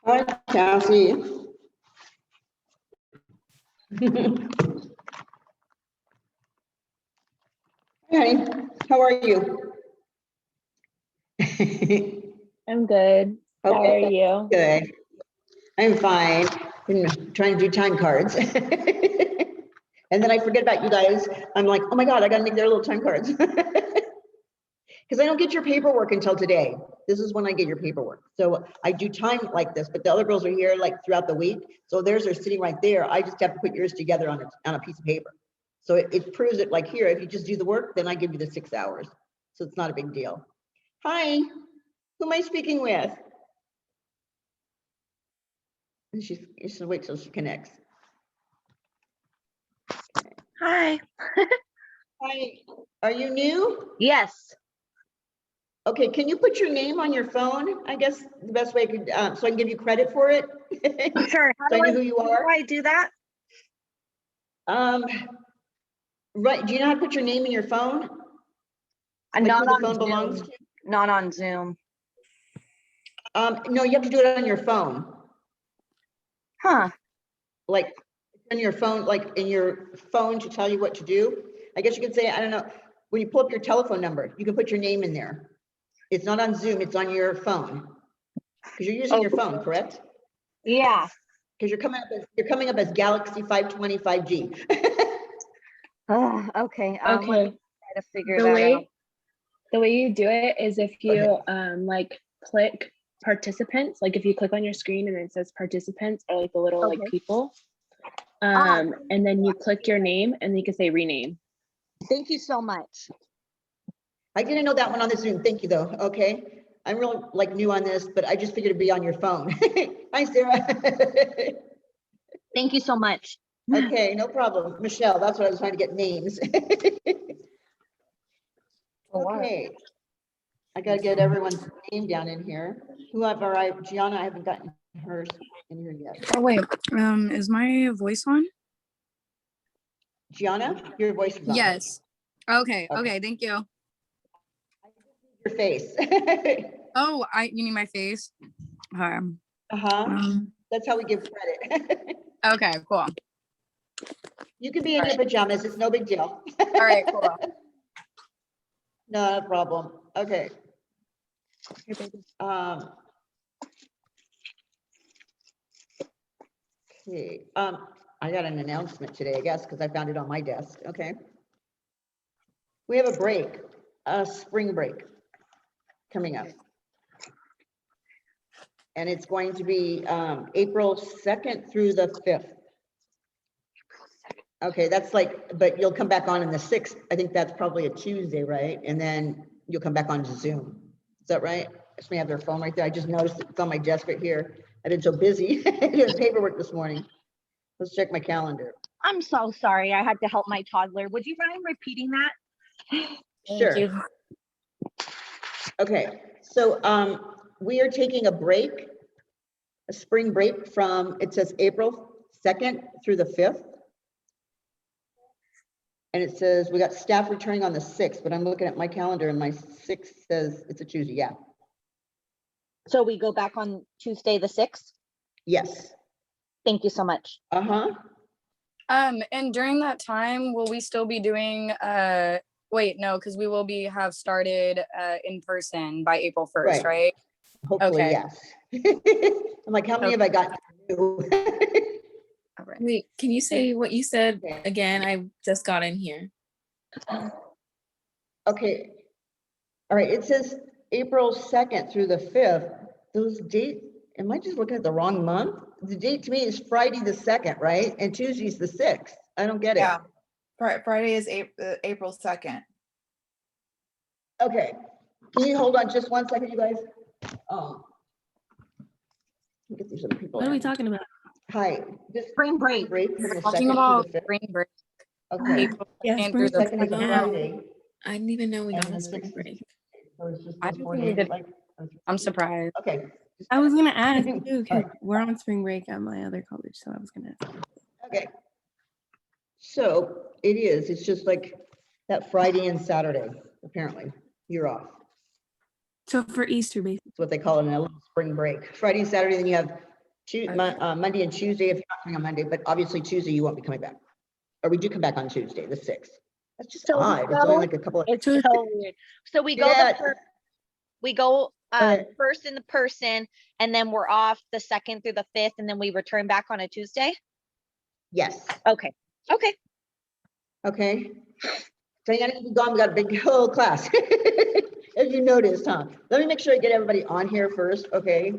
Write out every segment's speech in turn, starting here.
Hi, Cassie. Hey, how are you? I'm good. How are Okay, you? good. I'm fine. Been trying to do time cards. And then I forget about you guys. I'm like, oh my God, I gotta make their little time cards. Because I don't get your paperwork until today. This is when I get your paperwork. So I do time like this, but the other girls are here like throughout the week. So theirs are sitting right there. I just have to put yours together on a piece of paper. So it proves it like here, if you just do the work, then I give you the 6 hours. So it's not a big deal. Hi, who am I speaking with? And she's gonna wait till she connects. Hi. Hi, are you new? Yes. Okay, can you put your name on your phone? I guess the best way I could, so I can give you credit for it. Sure. So I know who you How are. do I do that? Right, do you know how to put your name in your phone? I'm Like not who the on phone Zoom. belongs to? Not on Zoom. No, you have to do it on your phone. Huh. Like on your phone, like in your phone to tell you what to do. I guess you could say, I don't know, when you pull up your telephone number, you can put your name in there. It's not on Zoom, it's on your phone. Because you're using your phone, correct? Yeah. Because you're coming up as Galaxy 520 5G. Oh, okay. Let me Okay. try to figure The that out. way you do it is if you like click participants, like if you click on your screen and it says participants or like the little like Okay. people, and then you click your name and you can say rename. Thank you so much. I didn't know that one on the Zoom. Thank you though. Okay. I'm real like new on this, but I just figured it'd be on your phone. Hi, Sarah. Thank you so much. Okay, no problem. Michelle, that's what I was trying to get names. Okay. I gotta get everyone's name down in here. Whoever Gianna, I haven't gotten hers in here yet. Oh wait, is my voice on? Gianna, your voice is on. Yes. Okay, Okay. okay, thank you. Your face. Oh, you need my face? Uh-huh. That's how we give credit. Okay, cool. You can be in your pajamas, it's no big deal. All right, cool. No problem. Okay. Okay. I got an announcement today, I guess, because I found it on my desk. Okay. We have a break, a spring break coming up. And it's going to be April 2nd through the 5th. Okay, that's like, but you'll come back on the 6th. I think that's probably a Tuesday, right? And then you'll come back on to Zoom. Is that right? Somebody have their phone right there. I just noticed it's on my desk right here. I've been so busy doing paperwork this morning. Let's check my calendar. I'm so sorry. I had to help my toddler. Would you mind repeating that? Sure. Thank you. Okay, so we are taking a break, a spring break from, it says April 2nd through the 5th. And it says we got staff returning on the 6th, but I'm looking at my calendar and my 6th says it's a Tuesday. Yeah. So we go back on Tuesday the 6th? Yes. Thank you so much. Uh-huh. And during that time, will we still be doing wait, no, because we will have started in person by April 1st, right? Hopefully, Okay. yes. I'm like, how many have I got to do? All right. Wait, can you say what you said Okay. again? I just got in here. Okay. All right, it says April 2nd through the 5th. Those dates, am I just looking at the wrong month? The date to me is Friday the 2nd, right? And Tuesday's the 6th. I don't get it. Yeah, Friday is April 2nd. Okay, can you hold on just 1 second, you guys? Let me get these other people. What are we in. talking about? Hi, just Spring break. break from We're the talking 2nd about to the 5th. spring break, Okay, April Yeah, 2nd spring through the second is a 5th. Friday. I didn't even know we And got the a spring 6th is break. So it's just I those didn't 4 think we days, did. like. I'm surprised. Okay. I was gonna ask too, All because we're on spring break at my other college, so I was gonna ask. Okay. So it is, it's just like that Friday and Saturday, apparently, you're off. So for Easter, basically. It's what they call it in a little spring break. Friday and Saturday, then you have Monday and Tuesday, if you're not coming on Monday, but obviously Tuesday you won't be coming back. Or we do come back on Tuesday, the 6th. That's just So we odd. It's go- only like a couple of. It's so weird. So we go Yeah. we go ahead. first in the person, and then we're off the 2nd through the 5th, and then we return back on a Tuesday. Yes. Okay. Okay. Okay. Diana, you gone. We got a big whole class. As you noticed, huh? Let me make sure I get everybody on here first, okay?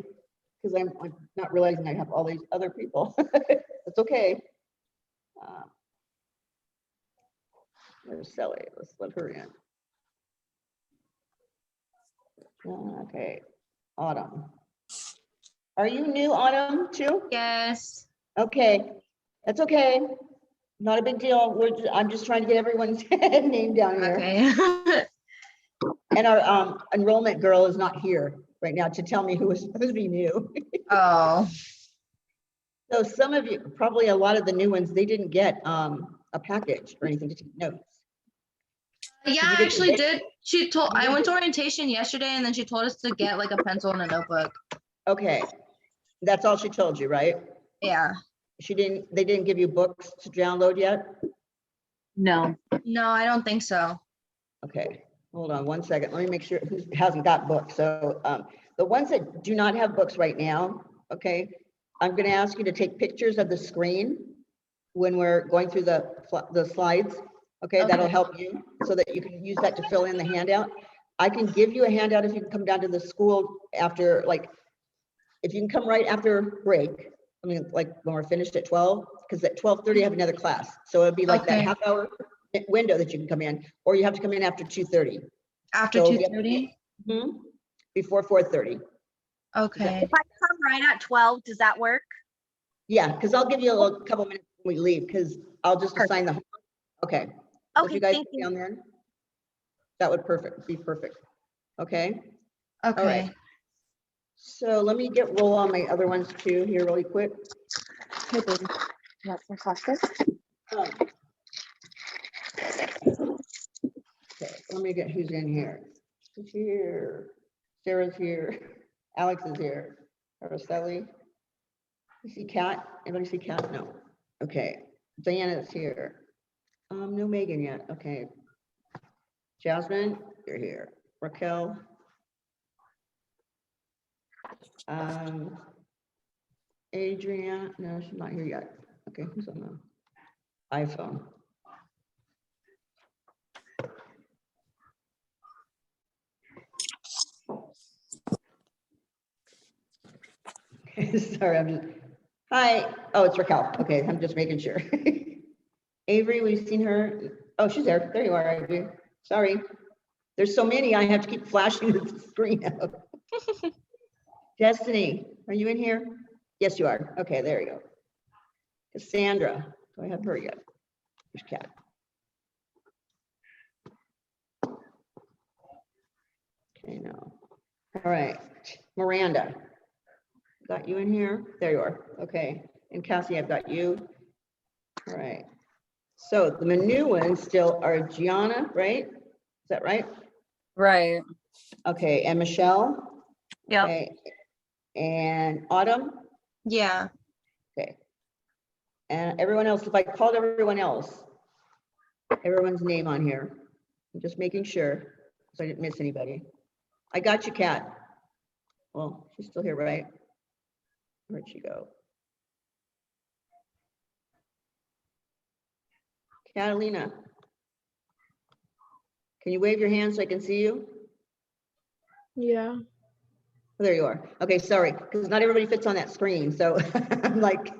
Because I'm not realizing I have all these other people. It's okay. Where's Sally? Let's let her in. Okay. Autumn. Are you new, Autumn, too? Yes. Okay. That's okay. Not a big deal. I'm just trying to get everyone's name down here. Okay. And our enrollment girl is not here right now to tell me who is supposed to be new. Oh. So some of you, probably a lot of the new ones, they didn't get a package or anything to take notes. Yeah, you I get actually the- did. She told you I went get- to orientation yesterday and then she told us to get like a pencil and a notebook. Okay. That's all she told you, right? Yeah. They didn't give you books to download yet? No. No, I don't think so. Okay, hold on one second. Let me make sure who hasn't got books. So the ones that do not have books right now, okay, I'm going to ask you to take pictures of the screen when we're going through the slides. Okay, that'll Okay. help you so that you can use that to fill in the handout. I can give you a handout if you can come down to the school after, like, if you can come right after break. I mean, like when we're finished at 12, because at 12:30 I have another class. So it'll be like that Okay. half-hour window that you can come in, or you have to come in after 2:30. After So, 2:30? Before 4:30. Okay. If I come right at 12, does that work? Yeah, because I'll give you a couple minutes when we leave, because I'll just assign the homework. Okay. So if Okay, you guys thank sit you. down there, that would be perfect. Okay. Okay. All right. So let me roll on my other ones too here really quick. Hey, baby. You want some cautious? Okay, let me get who's in here. Who's here? Sarah's here. Alex is here. Araceli. You see Kat? Anybody see Kat? No. Okay. Diana's here. No Megan yet. Okay. Jasmine, you're here. Raquel. Adriana, no, she's not here yet. Okay, who's on the iPhone? Okay, sorry, hi. Oh, it's Raquel. Okay, I'm just making sure. Avery, we've seen her. Oh, she's there. There you are, Avery. Sorry. There's so many, I have to keep flashing the screen out. Destiny, are you in here? Yes, you are. Okay, there you go. Cassandra, do I have her yet? There's Kat. Okay, no. All right, Miranda. Got you in here? There you are. Okay, and Cassie, I've got you. All right. So the new ones still are Gianna, right? Is that right? Right. Okay, and Michelle? Yep. Okay. And Autumn? Yeah. Okay. And everyone else, if I called everyone else, everyone's name on here. I'm just making sure, so I didn't miss anybody. I got you, Kat. Well, she's still here, right? Where'd she go? Catalina. Can you wave your hand so I can see you? Yeah. Oh, there you are. Okay, sorry, because not everybody fits on that screen, so I'm like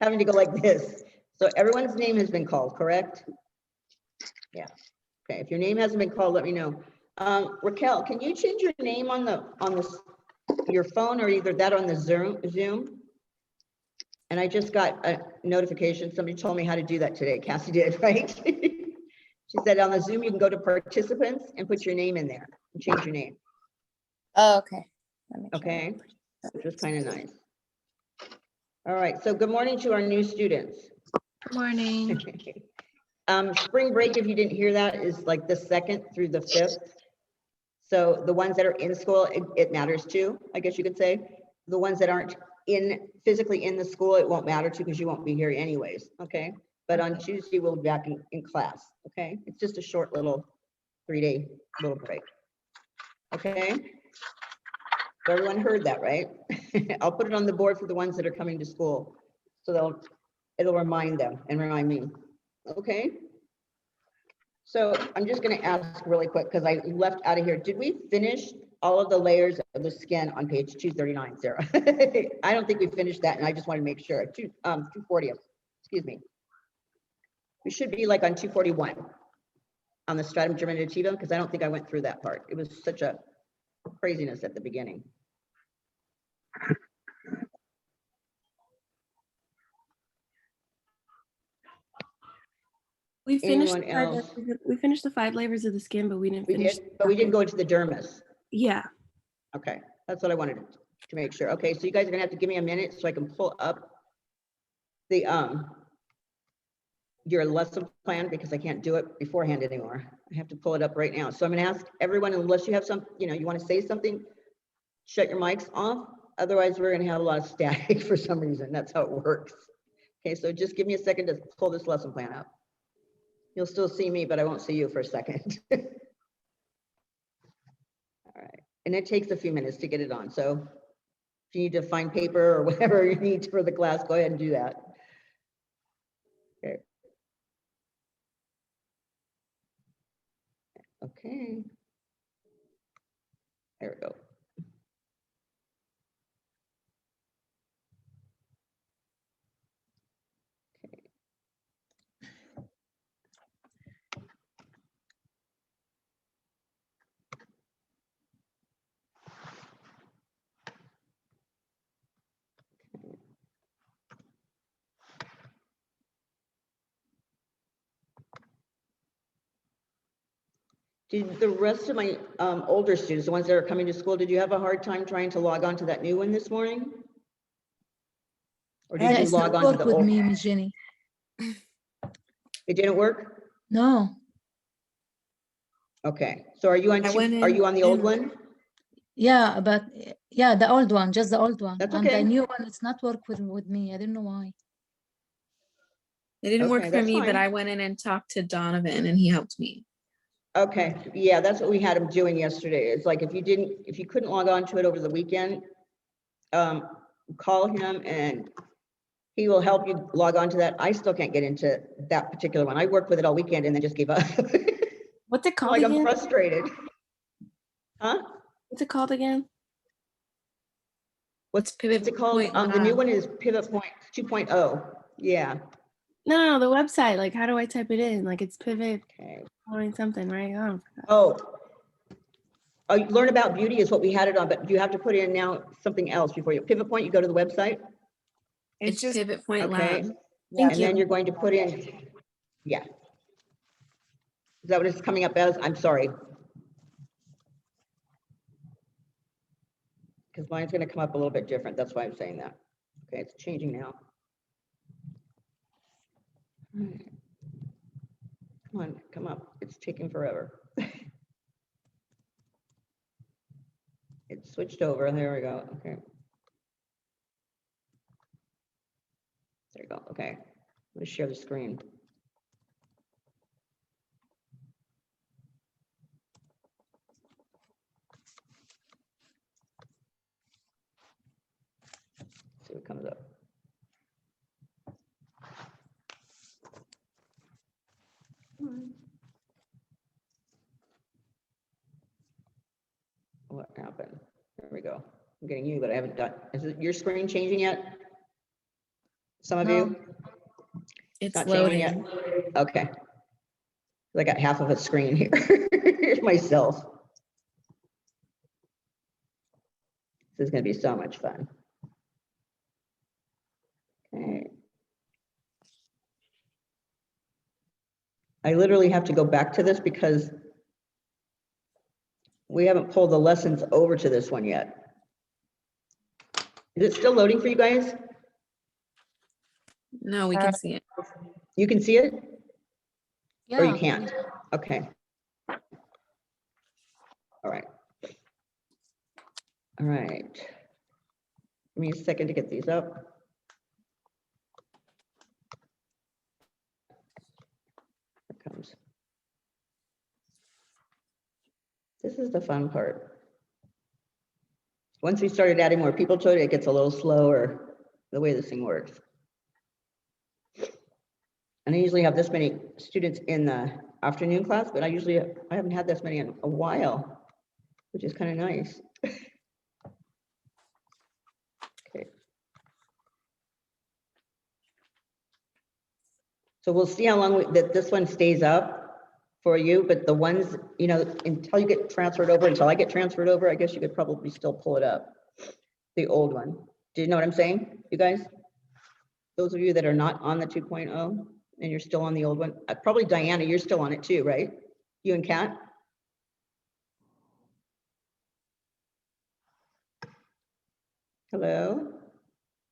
having to go like this. So everyone's name has been called, correct? Yeah. Okay, if your name hasn't been called, let me know. Raquel, can you change your name on your phone, or either that or on the Zoom? And I just got a notification. Somebody told me how to do that today. Cassie did, right? She said on the Zoom, you can go to participants and put your name in there and change your name. Oh, okay. Let me try. Okay, which was kind of nice. All right, so good morning to our new students. Good morning. Spring break, if you didn't hear that, is like the 2nd through the 5th. So the ones that are in school, it matters too, I guess you could say. The ones that aren't physically in the school, it won't matter to because you won't be here anyways, okay? But on Tuesday, we'll be back in class, okay? It's just a short little 3-day little break. Okay? So everyone heard that, right? I'll put it on the board for the ones that are coming to school. So it'll remind them and remind me. Okay? So I'm just going to ask really quick because I left out of here. Did we finish all of the layers of the skin on page 239, Sarah? I don't think we finished that, and I just want to make sure. 240, excuse me. We should be like on 241 on the stratum germinativa because I don't think I went through that part. It was such a craziness at the beginning. We finished Anyone else? we finished the 5 layers of the skin, but we didn't We finish. did, but we didn't go into the dermis. Yeah. Okay, that's what I wanted to make sure. Okay, so you guys are gonna have to give me a minute so I can pull up the your lesson plan because I can't do it beforehand anymore. I have to pull it up right now. So I'm gonna ask everyone, unless you have some, you want to say something, shut your mics off. Otherwise, we're gonna have a lot of static for some reason. That's how it works. Okay, so just give me a second to pull this lesson plan up. You'll still see me, but I won't see you for a second. All right, and it takes a few minutes to get it on. So if you need to find paper or whatever you need for the class, go ahead and do that. Okay. Okay. There we go. Okay. Did the rest of my older students, the ones that are coming to school, did you have a hard time trying to log on to that new one this morning? Or did you log on to the with old? me, Miss Jenny. It didn't work? No. Okay, so are you on, are you on the old one? Yeah, but yeah, the old one, just the old one. That's And okay. the new one, it's not work with me. I don't know why. It didn't work Okay, for that's me, but fine. I went in and talked to Donovan and he helped me. Okay, yeah, that's what we had him doing yesterday. It's like if you couldn't log on to it over the weekend, call him and he will help you log on to that. I still can't get into that particular one. I worked with it all weekend and then just gave up. What's it called Like again? I'm frustrated. Huh? What's it called again? What's Pivot it called? Point The new one is Pivot Point 2.0. Yeah. No, the website. Like, how do I type it in? Like, it's pivot Okay. point something, right? Oh, Learn About Beauty is what we had it on, but you have to put in now something else before you Pivot Point. You go to the website. It's just Pivot Point Okay. Lab. And then you're going to put in, yeah. Is that what it's coming up as? I'm sorry. Because mine's going to come up a little bit different. That's why I'm saying that. Okay, it's changing now. Come on, come up. It's taking forever. It switched over. There we go. Okay. There you go. Okay. I'm going to share the screen. See what comes up. What happened? There we go. I'm getting you, but I haven't done. Is it your screen changing yet? Some of you? It's Not loading. changing yet? Okay. I got half of a screen here. Here's myself. This is going to be so much fun. Okay. I literally have to go back to this because we haven't pulled the lessons over to this one yet. Is it still loading for you guys? No, we can see it. You can see it? Yeah. Or you can't? Okay. All right. All right. Give me a second to get these up. Here it comes. This is the fun part. Once we started adding more people to it, it gets a little slower, the way this thing works. And I usually have this many students in the afternoon class, but I haven't had this many in a while, which is kind of nice. Okay. So we'll see how long that this one stays up for you, but the ones, you know, until you get transferred over, until I get transferred over, I guess you could probably still pull it up. The old one. Do you know what I'm saying, you guys? Those of you that are not on the 2.0 and you're still on the old one, probably Diana, you're still on it too, right? You and Kat? Hello?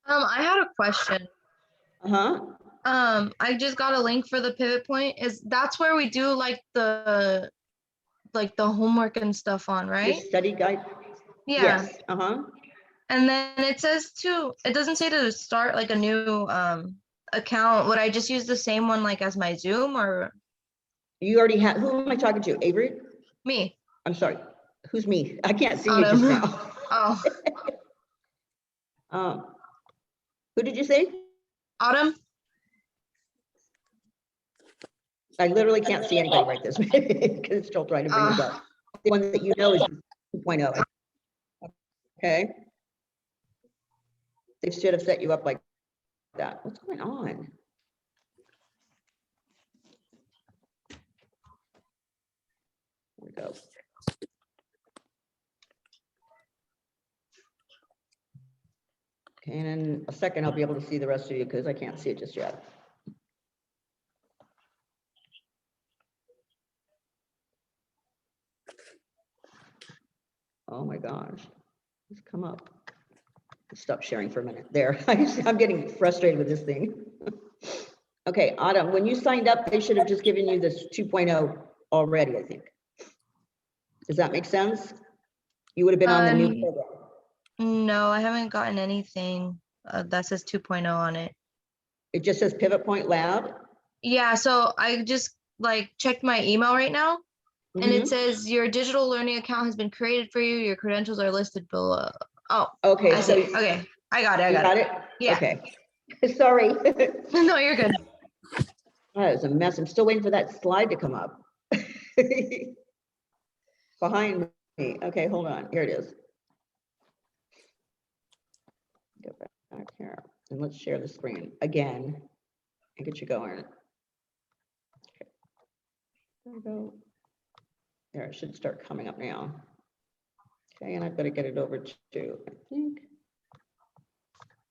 I had a question. Uh-huh. I just got a link for the pivot point. That's where we do like the homework and stuff on, Your right? study guide? Yeah. Yes. Uh-huh. And then it says it doesn't say to start like a new account. Would I just use the same one like as my Zoom or? You already have, who am I talking to? Avery? Me. I'm sorry. Who's me? I can't see you just now. Oh. Who did you say? Autumn. I literally can't see anybody right this way because it's still trying to bring it up. The one that you know is 2.0. Okay. They should have set you up like that. What's going on? There we go. Okay, and in a second, I'll be able to see the rest of you because I can't see it just yet. Oh my gosh, it's come up. Stop sharing for a minute there. I'm getting frustrated with this thing. Okay, Autumn, when you signed up, they should have just given you this 2.0 already, I think. Does that make sense? You would have been on the new program. No, I haven't gotten anything that says 2.0 on it. It just says Pivot Point Lab. Yeah, so I just like checked my email right now. And it says your digital learning account has been created for you. Your credentials are listed below. Oh, okay. I see. Okay, I got it. I got it. Yeah. Okay. Sorry. No, you're good. That is a mess. I'm still waiting for that slide to come up. Behind me. Okay, hold on. Here it is. Go back here and let's share the screen again and get you going. Okay. There we go. There, it should start coming up now. Okay, and I've got to get it over to, I think.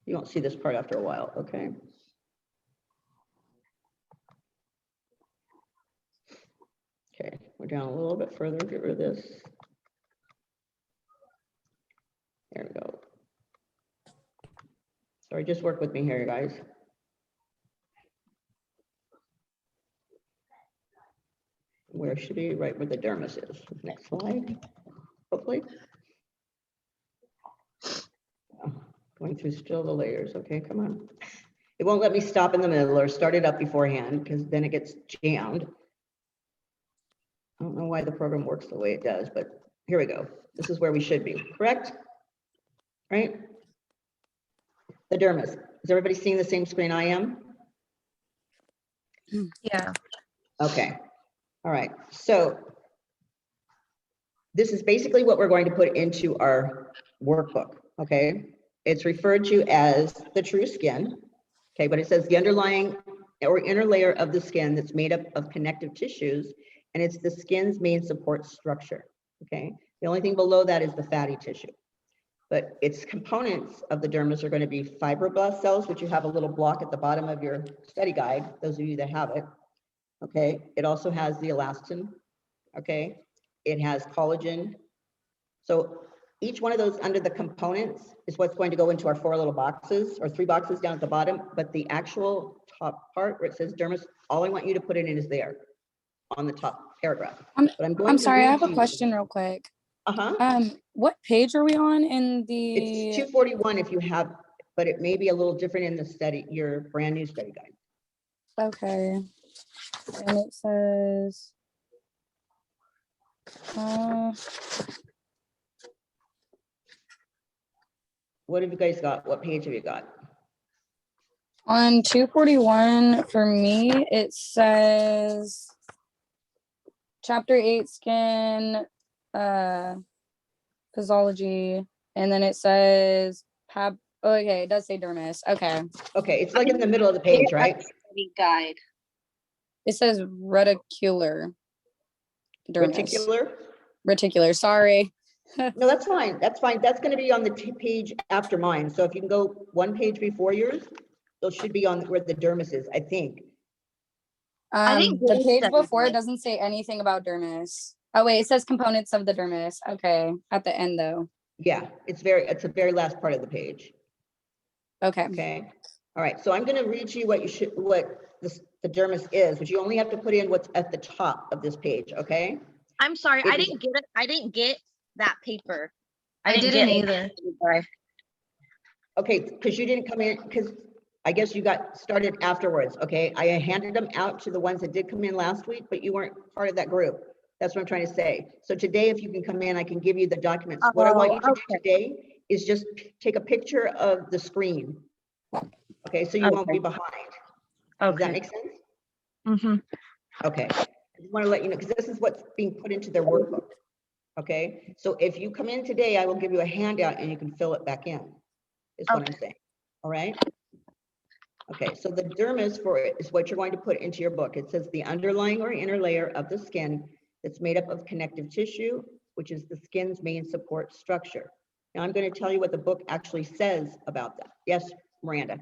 You won't see this part after a while, okay? Okay, we're down a little bit further, get rid of this. There we go. Sorry, just work with me here, guys. Where should be? Right where the dermis is. Next slide, hopefully. Going through still the layers. Okay, come on. It won't let me stop in the middle or start it up beforehand because then it gets jammed. I don't know why the program works the way it does, but here we go. This is where we should be, correct? Right? The dermis. Is everybody seeing the same screen I am? Yeah. Okay. All right. So this is basically what we're going to put into our workbook. Okay. It's referred to as the true skin. Okay. But it says the underlying or inner layer of the skin that's made up of connective tissues, and it's the skin's main support structure. Okay. The only thing below that is the fatty tissue. But its components of the dermis are going to be fibroblast cells, which you have a little block at the bottom of your study guide, those of you that have it. Okay, it also has the elastin. Okay, it has collagen. So each one of those under the components is what's going to go into our 4 little boxes or 3 boxes down at the bottom. But the actual top part where it says dermis, all I want you to put it in is there on the top paragraph. I'm sorry, I have a question real quick. What page are we on in It's the? 241 if you have, but it may be a little different in the study, your brand new study guide. Okay. And it says, What have you guys got? What page have you got? on 241 for me, it says chapter 8 skin, physiology, and then it says okay, it does say dermis. Okay. Okay, it's like in the middle of the page, right? Guide. It says reticular dermis. Reticular? Sorry. No, that's fine. That's fine. That's going to be on the page after mine. So if you can go one page before yours, those should be on where the dermis is, I think. didn't get The a page study before guide. it doesn't say anything about dermis. Oh wait, it says components of the dermis. Okay, at the end though. Yeah, it's the very last part of the page. Okay. Okay. All right. So I'm going to read you what the dermis is, but you only have to put in what's at the top of this page. Okay. I'm sorry, It I is- didn't get it. I didn't get that paper. I didn't get either. Sorry. Okay, because you didn't come in, because I guess you got started afterwards. Okay. I handed them out to the ones that did come in last week, but you weren't part of that group. That's what I'm trying to say. So today, if you can come in, I can give you the documents. What I want you to do today is just take a picture of the screen. Okay, so you won't be behind. Does that make sense? Mm-hmm. Okay. I just want to let you know, because this is what's being put into their workbook. Okay, so if you come in today, I will give you a handout and you can fill it back in, is what I'm saying. All right. Okay, so the dermis for it is what you're going to put into your book. It says the underlying or inner layer of the skin that's made up of connective tissue, which is the skin's main support structure. Now I'm going to tell you what the book actually says about that. Yes, Miranda.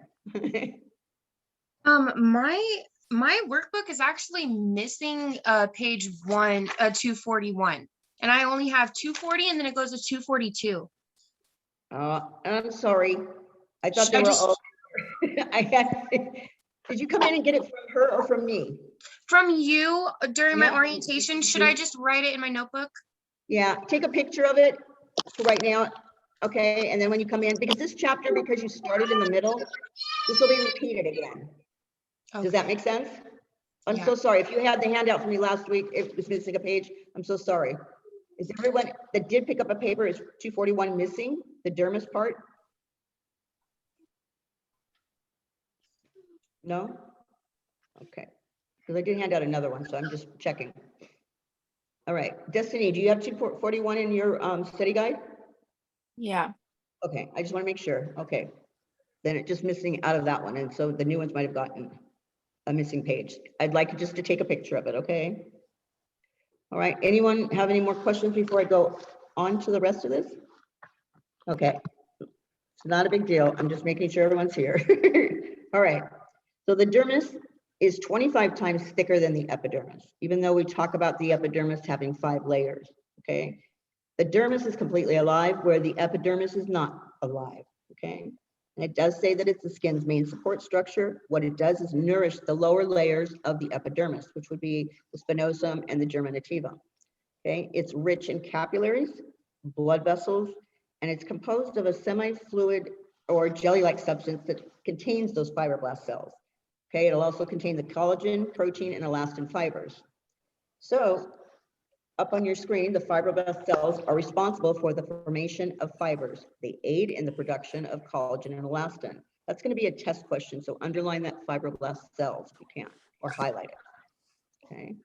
My workbook is actually missing page 241, and I only have 240, and then it goes to 242. I'm sorry. I thought Should they I were just- all. Did you come in and get it from her or from me? From you during my Yeah. orientation, should I just write it in my notebook? Yeah, take a picture of it for right now. Okay, and then when you come in, because this chapter, because you started in the middle, this will be repeated again. Does that make sense? I'm so sorry. If you had the handout for me last week, it was missing a page. I'm so sorry. Is everyone that did pick up a paper, is 241 missing, the dermis part? No? Okay, because I did hand out another one, so I'm just checking. All right, Destiny, do you have 241 in your study guide? Yeah. Okay, I just want to make sure. Okay, then it's just missing out of that one, and so the new ones might have gotten a missing page. I'd like just to take a picture of it, okay? All right, anyone have any more questions before I go on to the rest of this? Okay, it's not a big deal. I'm just making sure everyone's here. All right, so the dermis is 25 times thicker than the epidermis, even though we talk about the epidermis having 5 layers, okay? The dermis is completely alive where the epidermis is not alive, okay? And it does say that it's the skin's main support structure. What it does is nourish the lower layers of the epidermis, which would be the spinosum and the germinativa, okay? It's rich in capillaries, blood vessels, and it's composed of a semi-fluid or jelly-like substance that contains those fibroblast cells. Okay, it'll also contain the collagen, protein, and elastin fibers. So up on your screen, the fibroblast cells are responsible for the formation of fibers. They aid in the production of collagen and elastin. That's going to be a test question, so underline that fibroblast cells if you can, or highlight it. Okay.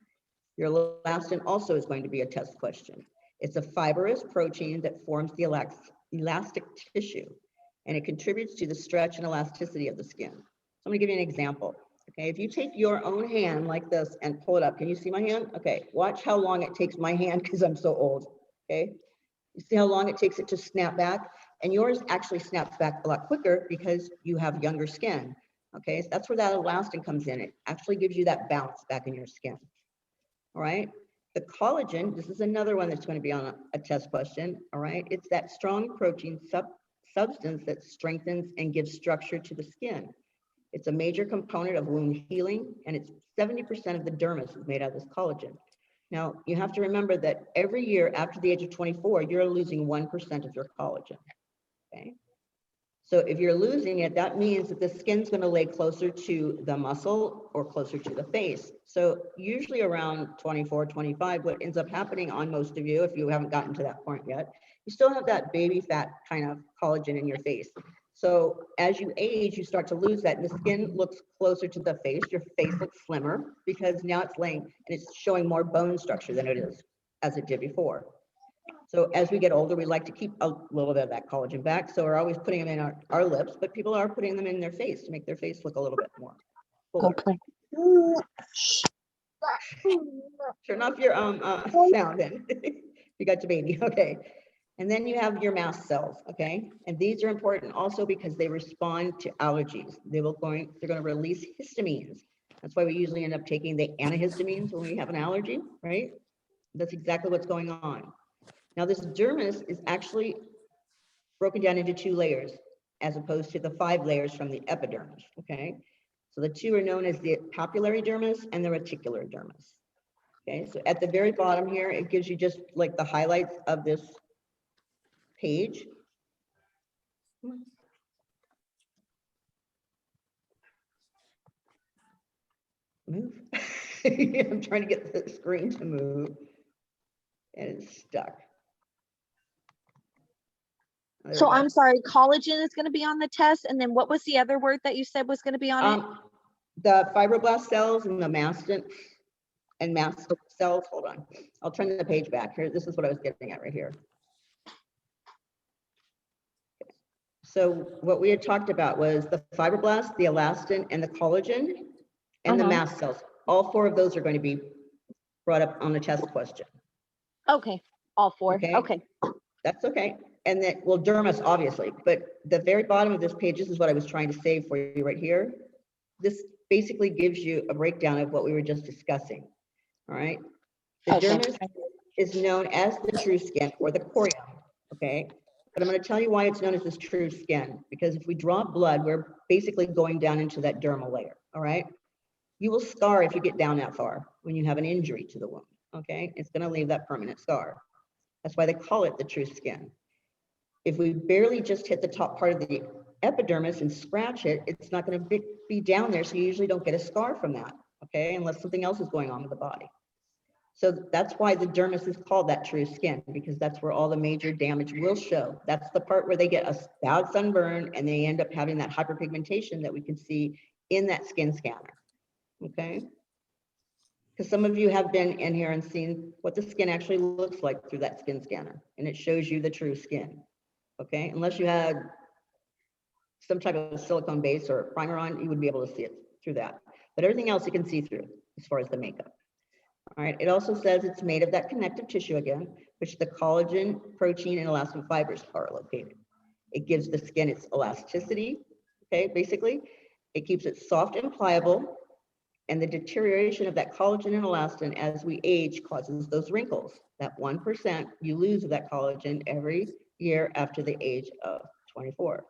Your elastin also is going to be a test question. It's a fibrous protein that forms the elastic tissue, and it contributes to the stretch and elasticity of the skin. So I'm going to give you an example. Okay, if you take your own hand like this and pull it up, can you see my hand? Okay, watch how long it takes my hand because I'm so old. Okay, you see how long it takes it to snap back? And yours actually snaps back a lot quicker because you have younger skin. Okay, so that's where that elastin comes in. It actually gives you that bounce back in your skin. All right, the collagen, this is another one that's going to be on a test question. All right, it's that strong protein substance that strengthens and gives structure to the skin. It's a major component of wound healing, and it's 70% of the dermis is made out of this collagen. Now, you have to remember that every year after the age of 24, you're losing 1% of your collagen, okay? So if you're losing it, that means that the skin's going to lay closer to the muscle or closer to the face. So usually around 24, 25, what ends up happening on most of you, if you haven't gotten to that point yet, you still have that baby fat kind of collagen in your face. So as you age, you start to lose that, and the skin looks closer to the face. Your face looks slimmer because now it's laying and it's showing more bone structure than it is as it did before. So as we get older, we like to keep a little bit of that collagen back. So we're always putting them in our lips, but people are putting them in their face to make their face look a little bit more fuller. Turn off your sound then. You got your baby, okay. And then you have your mast cells, okay? And these are important also because they respond to allergies. They're going to release histamines. That's why we usually end up taking the antihistamines when we have an allergy, right? That's exactly what's going on. Now, this dermis is actually broken down into 2 layers, as opposed to the 5 layers from the epidermis, okay? So the 2 are known as the papillary dermis and the reticular dermis. Okay, so at the very bottom here, it gives you just like the highlights of this page. Move. I'm trying to get the screen to move, and it's stuck. There So we go. I'm sorry, collagen is going to be on the test. And then what was the other word that you said was going to be on it? The fibroblast cells and the mastin and mast cells. Hold on. I'll turn the page back here. This is what I was getting at right here. So what we had talked about was the fibroblast, the elastin, and the collagen, and the mast cells. All 4 of those are going to be brought up on the test question. Okay, all 4. Okay. Okay. That's okay. And then, well, dermis, obviously, but the very bottom of this page, this is what I was trying to save for you right here. This basically gives you a breakdown of what we were just discussing. All right. The dermis is known as the true skin or the corium. Okay. But I'm going to tell you why it's known as this true skin, because if we draw blood, we're basically going down into that dermal layer. All right. You will scar if you get down that far when you have an injury to the wound. Okay. It's going to leave that permanent scar. That's why they call it the true skin. If we barely just hit the top part of the epidermis and scratch it, it's not going to be down there. So you usually don't get a scar from that. Okay. Unless something else is going on with the body. So that's why the dermis is called that true skin, because that's where all the major damage will show. That's the part where they get a bad sunburn and they end up having that hyperpigmentation that we can see in that skin scanner. Okay. Because some of you have been in here and seen what the skin actually looks like through that skin scanner, and it shows you the true skin. Okay, unless you had some type of silicone base or primer on, you would be able to see it through that. But everything else you can see through as far as the makeup. All right, it also says it's made of that connective tissue again, which the collagen, protein, and elastin fibers are located. It gives the skin its elasticity, okay, basically. It keeps it soft and pliable, and the deterioration of that collagen and elastin as we age causes those wrinkles. That 1% you lose of that collagen every year after the age of 24.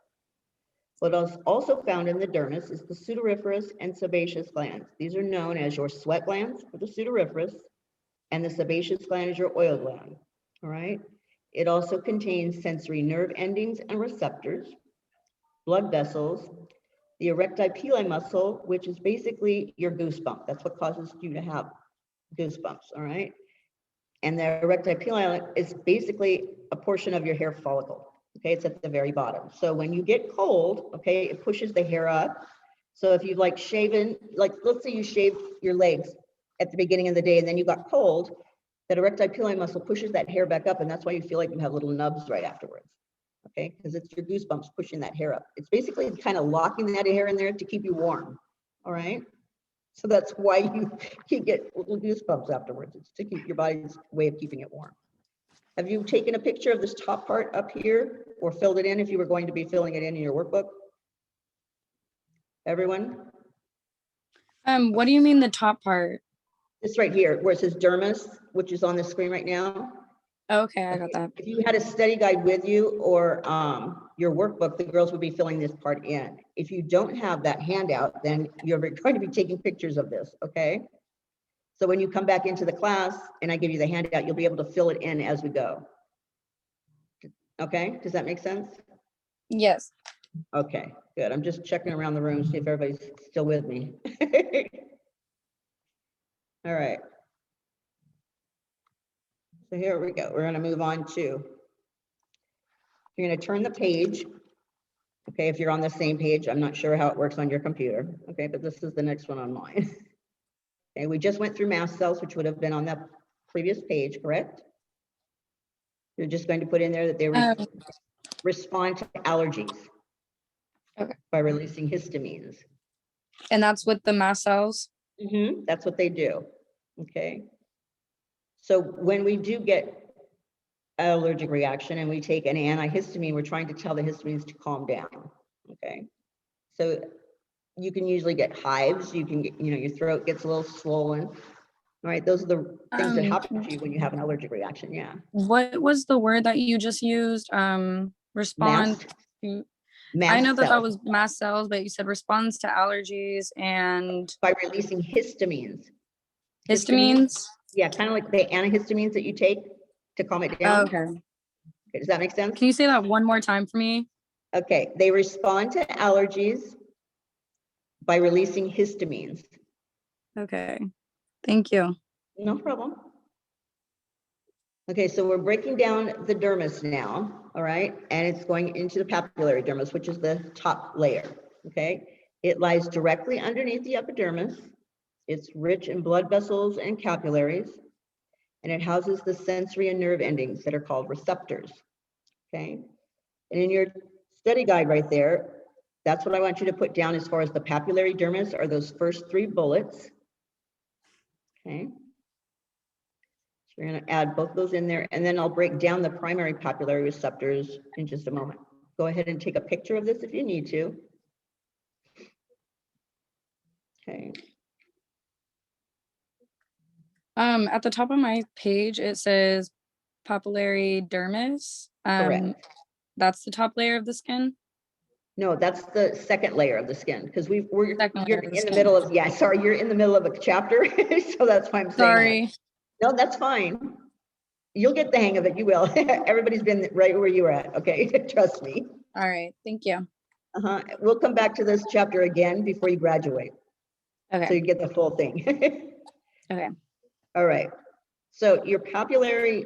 What is also found in the dermis is the pseudoreference and sebaceous glands. These are known as your sweat glands for the pseudoreference, and the sebaceous gland is your oil gland. All right. It also contains sensory nerve endings and receptors, blood vessels, the erectile muscle, which is basically your goosebump. That's what causes you to have goosebumps. All right. And the erectile is basically a portion of your hair follicle. Okay, it's at the very bottom. So when you get cold, okay, it pushes the hair up. So if you've like shaven, like let's say you shaved your legs at the beginning of the day and then you got cold, that erectile muscle pushes that hair back up, and that's why you feel like you have little nubs right afterwards. Okay, because it's your goosebumps pushing that hair up. It's basically kind of locking that hair in there to keep you warm. All right. So that's why you get little goosebumps afterwards. It's to keep your body's way of keeping it warm. Have you taken a picture of this top part up here or filled it in if you were going to be filling it in your workbook? Everyone? What do you mean the top part? This right here where it says dermis, which is on the screen right now. Okay, I got that. If you had a study guide with you or your workbook, the girls would be filling this part in. If you don't have that handout, then you're going to be taking pictures of this, okay? So when you come back into the class and I give you the handout, you'll be able to fill it in as we go. Okay, does that make sense? Yes. Okay, good. I'm just checking around the room, see if everybody's still with me. All right. So here we go. We're going to move on to, you're going to turn the page. Okay, if you're on the same page, I'm not sure how it works on your computer. Okay, but this is the next one on mine. Okay, we just went through mast cells, which would have been on the previous page, correct? You're just going to put in there that they respond to allergies by releasing histamines. And that's with the mast cells? That's what they do. Okay. So when we do get an allergic reaction and we take an antihistamine, we're trying to tell the histamines to calm down. Okay. So you can usually get hives. You can get, your throat gets a little swollen. All right. Those are the things that happen to you when you have an allergic reaction. Yeah. What was the word that you just used? Respond to. I know that that was mast cells, but you said responds to allergies and by releasing histamines. Histamines? Yeah, kind of like the antihistamines that you take to calm it down. Okay. Does that make sense? Can you say that one more time for me? Okay, they respond to allergies by releasing histamines. Okay, thank you. No problem. Okay, so we're breaking down the dermis now, all right? And it's going into the papillary dermis, which is the top layer, okay? It lies directly underneath the epidermis. It's rich in blood vessels and capillaries, and it houses the sensory and nerve endings that are called receptors, okay? And in your study guide right there, that's what I want you to put down as far as the papillary dermis are those first 3 bullets, okay? So we're going to add both those in there, and then I'll break down the primary papillary receptors in just a moment. Go ahead and take a picture of this if you need to. Okay. At the top of my page, it says papillary dermis. Correct. That's the top layer of the skin? No, that's the second layer of the skin, because you're Second in the middle of, you're in the middle of a chapter, so that's why I'm saying Sorry. that. No, that's fine. You'll get the hang of it, you will. Everybody's been right where you were at, okay? Trust me. All right, thank you. We'll come back to this chapter again before you graduate. Okay. So you get the full thing. Okay. All right. So your papillary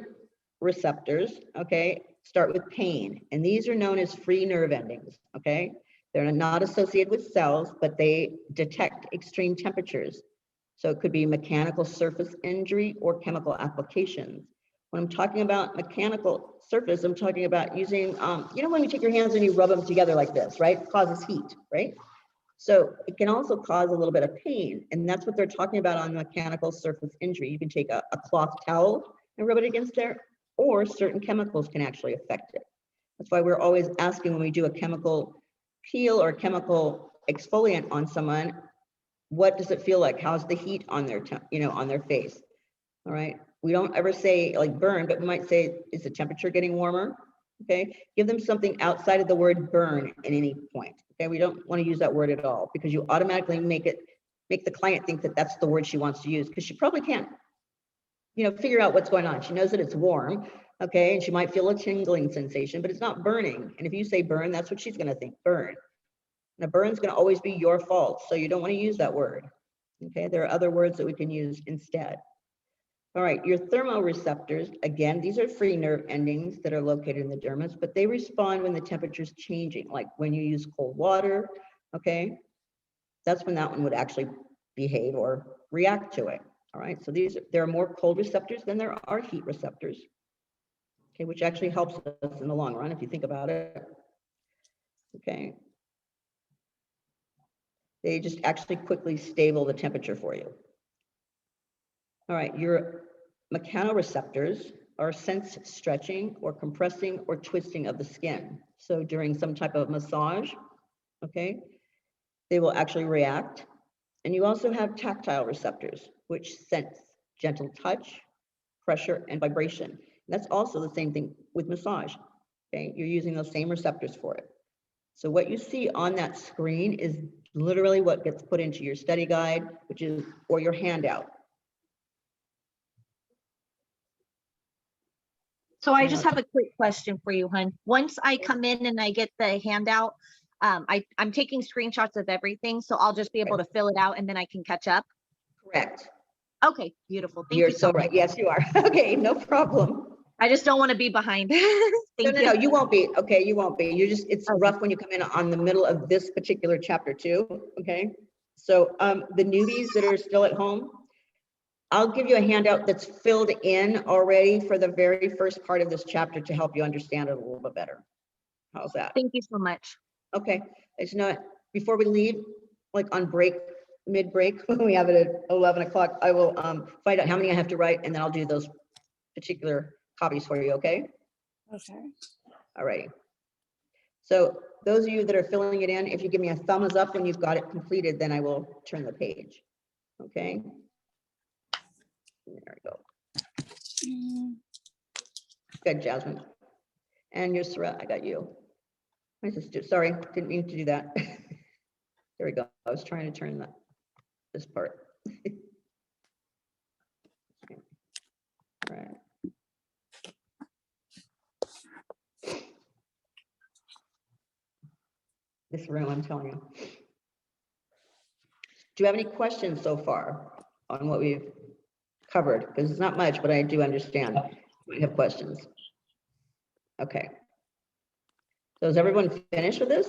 receptors, okay, start with pain. And these are known as free nerve endings, okay? They're not associated with cells, but they detect extreme temperatures. So it could be mechanical surface injury or chemical applications. When I'm talking about mechanical surface, I'm talking about using, when you take your hands and you rub them together like this, right? It causes heat, right? So it can also cause a little bit of pain. And that's what they're talking about on mechanical surface injury. You can take a cloth towel and rub it against there, or certain chemicals can actually affect it. That's why we're always asking when we do a chemical peel or chemical exfoliant on someone, what does it feel like? How's the heat on their, on their face? All right. We don't ever say like burn, but we might say, is the temperature getting warmer? Okay. Give them something outside of the word burn at any point. Okay. We don't want to use that word at all, because you automatically make the client think that that's the word she wants to use, because she probably can't, figure out what's going on. She knows that it's warm. Okay. And she might feel a tingling sensation, but it's not burning. And if you say burn, that's what she's going to think, burn. And a burn's going to always be your fault. So you don't want to use that word. Okay. There are other words that we can use instead. All right, your thermoreceptors, again, these are free nerve endings that are located in the dermis, but they respond when the temperature is changing, like when you use cold water, okay? That's when that one would actually behave or react to it, all right? So there are more cold receptors than there are heat receptors, okay, which actually helps us in the long run if you think about it, okay? They just actually quickly stable the temperature for you. All right, your mechanoreceptors are sense stretching or compressing or twisting of the skin. So during some type of massage, okay, they will actually react. And you also have tactile receptors, which sense gentle touch, pressure, and vibration. And that's also the same thing with massage, okay? You're using those same receptors for it. So what you see on that screen is literally what gets put into your study guide, or your handout. So I just have a quick question for you, hun. Once I come in and I get the handout, I'm taking screenshots of everything, so I'll just be able to fill it out and then I can catch up. Correct. Okay, beautiful. Thank You're you so so much. right. Yes, you are. Okay, no problem. I just don't want to be behind. No, Thank no, you. no, you won't be. Okay, you won't be. You're just, it's Okay. rough when you come in on the middle of this particular chapter too, okay? So the newbies that are still at home, I'll give you a handout that's filled in already for the very first part of this chapter to help you understand it a little bit better. How's that? Thank you so much. Okay, as you know, before we leave, like on break, mid-break, when we have it at 11 o'clock, I will find out how many I have to write, and then I'll do those particular copies for you, okay? Okay. All right. So those of you that are filling it in, if you give me a thumbs up when you've got it completed, then I will turn the page, okay? There we go. Good, Jasmine. And your Sarah, I got you. I just, sorry, didn't mean to do that. There we go. I was trying to turn this part. All right. This room, I'm telling you. Do you have any questions so far on what we've covered? Because it's not much, but I do understand. You might have questions. Okay. So is everyone finished with this?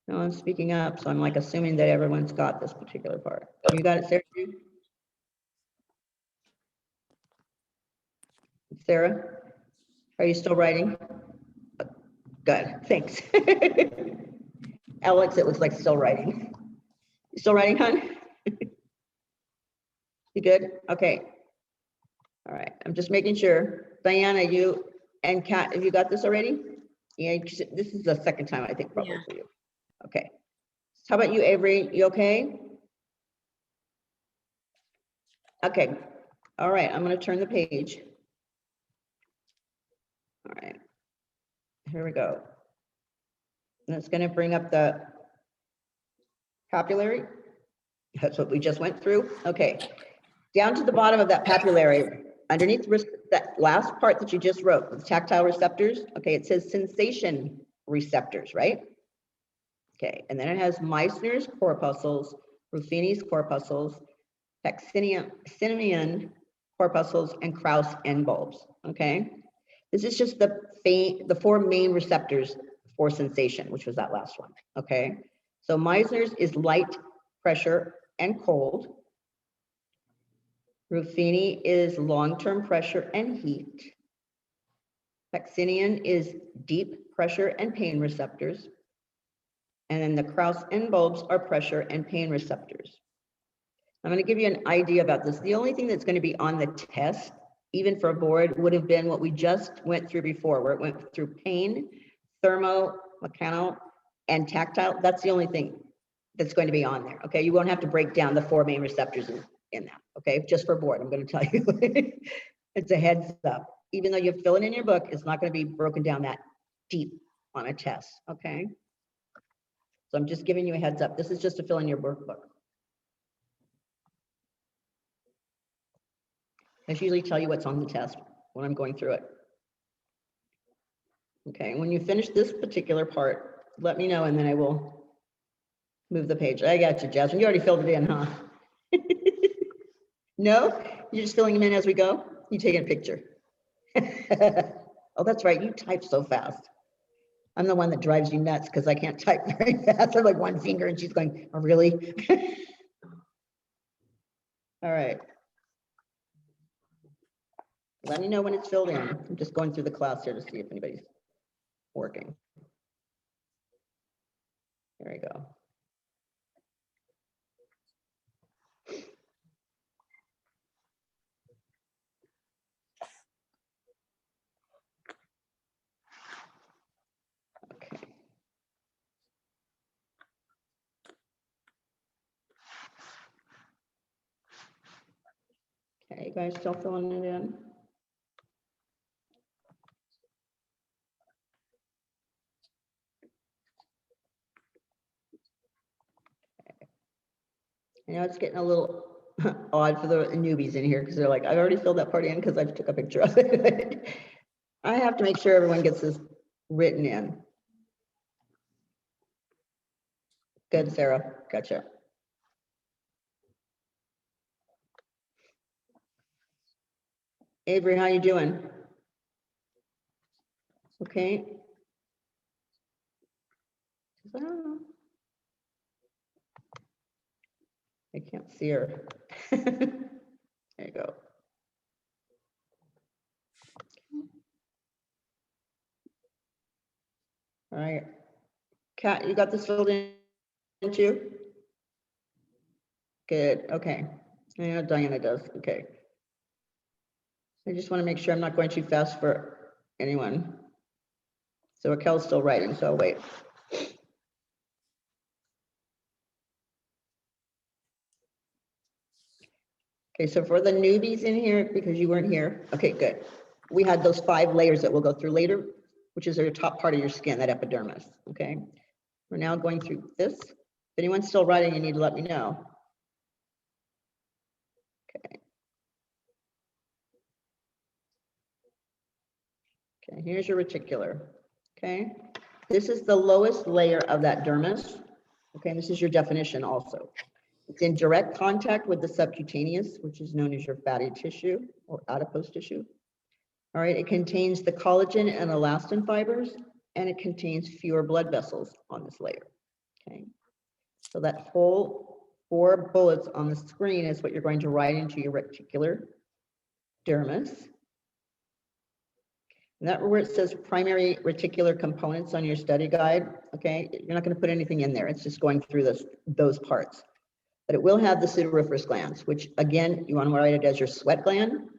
No one's speaking up, so I'm like assuming that everyone's got this particular part. You got it, Sarah? Sarah, are you still writing? Good, thanks. Alex, it looks like still writing. You still writing, hon? You good? Okay. All right, I'm just making sure. Diana, you and Kat, have you got this already? Yeah, this is the second time, I think, probably for you. Okay. How about you, Avery? You okay? Okay. All right, I'm going to turn the page. All right. Here we go. And it's going to bring up the papillary. That's what we just went through. Okay. Down to the bottom of that papillary, underneath that last part that you just wrote, the tactile receptors. Okay, it says sensation receptors, right? Okay, and then it has Meissner's corpuscles, Ruffini's corpuscles, Vaccinian corpuscles, and Krauss end bulbs. Okay, this is just the four main receptors for sensation, which was that last one. Okay, so Meissner's is light, pressure, and cold. Ruffini is long-term pressure and heat. Vaccinian is deep pressure and pain receptors. And then the Krauss end bulbs are pressure and pain receptors. I'm going to give you an idea about this. The only thing that's going to be on the test, even for a board, would have been what we just went through before, where it went through pain, thermo, mechano, and tactile. That's the only thing that's going to be on there. Okay, you won't have to break down the four main receptors in that. Okay, just for board, I'm going to tell you. It's a heads up. Even though you fill it in your book, it's not going to be broken down that deep on a test. Okay. So I'm just giving you a heads up. This is just to fill in your workbook. I usually tell you what's on the test when I'm going through it. Okay, when you finish this particular part, let me know and then I will move the page. I got you, Jasmine. You already filled it in, huh? No? You're just filling them in as we go? You taking a picture? Oh, that's right. You type so fast. I'm the one that drives you nuts because I can't type very fast. I'm like one finger and she's going, oh, really? All right. Let me know when it's filled in. I'm just going through the class here to see if anybody's working. There we go. Okay. Okay, you guys still filling it in? I know it's getting a little odd for the newbies in here because they're like, I've already filled that part in because I took a picture of it. I have to make sure everyone gets this written in. Good, Sarah. Gotcha. Avery, how you doing? Okay. I can't see her. There you go. All right. Kat, you got this filled in too? Good. Okay. I know Diana does. Okay. I just want to make sure I'm not going too fast for anyone. So Raquel's still writing, so I'll wait. Okay, so for the newbies in here, because you weren't here, okay, good. We had those 5 layers that we'll go through later, which is your top part of your skin, that epidermis, okay? We're now going through this. If anyone's still writing, you need to let me know. Okay. Okay, here's your reticular, okay? This is the lowest layer of that dermis, okay? And this is your definition also. It's in direct contact with the subcutaneous, which is known as your fatty tissue or adipose tissue. All right, it contains the collagen and elastin fibers, and it contains fewer blood vessels on this layer, okay? So that whole 4 bullets on the screen is what you're going to write into your reticular dermis. And that where it says primary reticular components on your study guide, okay? You're not going to put anything in there. It's just going through those parts. But it will have the pseudoreference glands, which again, you want to write it as your sweat gland,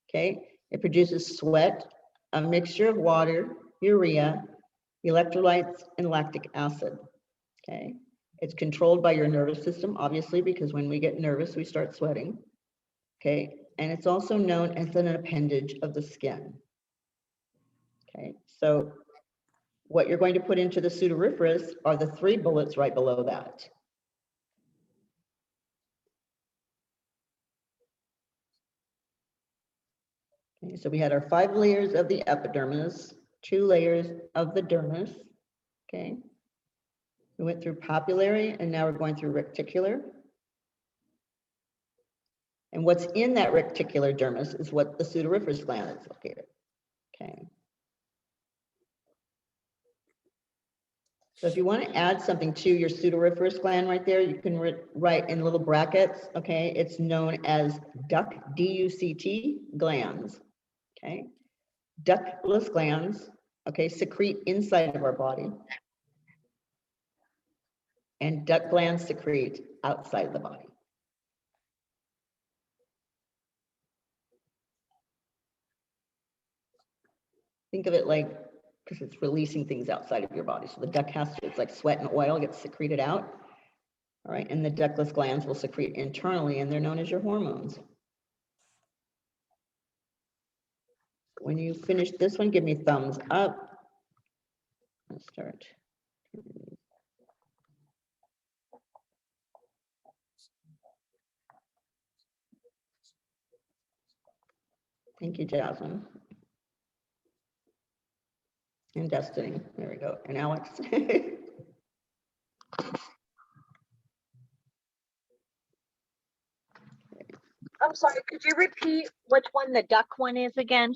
okay? It produces sweat, a mixture of water, urea, electrolytes, and lactic acid, okay? It's controlled by your nervous system, obviously, because when we get nervous, we start sweating, okay? And it's also known as an appendage of the skin, okay? So what you're going to put into the pseudoreference are the 3 bullets right below that. Okay, so we had our 5 layers of the epidermis, 2 layers of the dermis, okay? We went through papillary and now we're going through reticular. And what's in that reticular dermis is what the pseudoreference gland is located, okay? So if you want to add something to your pseudoreference gland right there, you can write in little brackets, okay? It's known as duct, D-U-C-T, glands, okay? Ductless glands, okay, secrete inside of our body. And duct glands secrete outside of the body. Think of it like, because it's releasing things outside of your body. So the duct has to, it's like sweat and oil gets secreted out. All right, and the ductless glands will secrete internally, and they're known as your hormones. When you finish this one, give me thumbs up. Let's start. Thank you, Jasmine. And Destiny, there we go, and Alex. I'm sorry, could you repeat which one the duck one is again?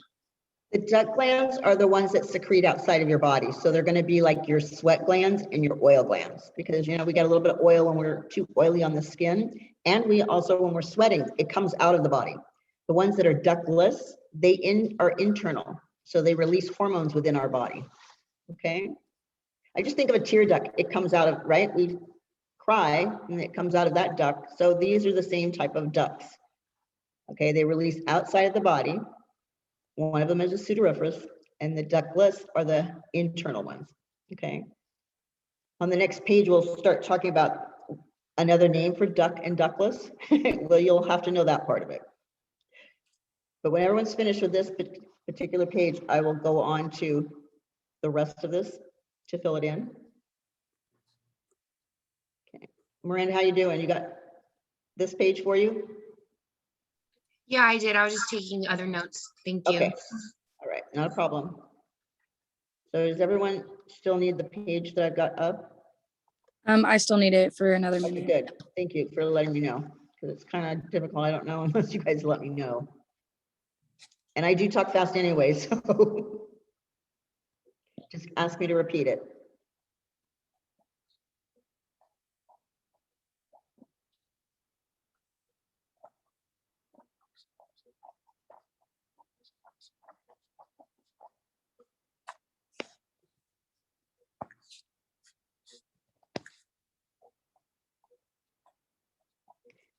The duct glands are the ones that secrete outside of your body. So they're going to be like your sweat glands and your oil glands, because, you know, we got a little bit of oil when we're too oily on the skin. And we also, when we're sweating, it comes out of the body. The ones that are ductless, they are internal. So they release hormones within our body. Okay. I just think of a tear duct. It comes out of, right? We cry and it comes out of that duct. So these are the same type of ducts. Okay. They release outside of the body. One of them is a pseudoreference, and the ductless are the internal ones, okay? On the next page, we'll start talking about another name for duct and ductless. Well, you'll have to know that part of it. But when everyone's finished with this particular page, I will go on to the rest of this to fill it in. Okay, Miranda, how you doing? You got this page for you? Yeah, I did. I was just taking other notes. Thank you. Okay, all right, not a problem. So does everyone still need the page that I've got up? I still need it for another Okay, minute. good. Thank you for letting me know, because it's kind of difficult. I don't know unless you guys let me know. And I do talk fast anyway, so just ask me to repeat it.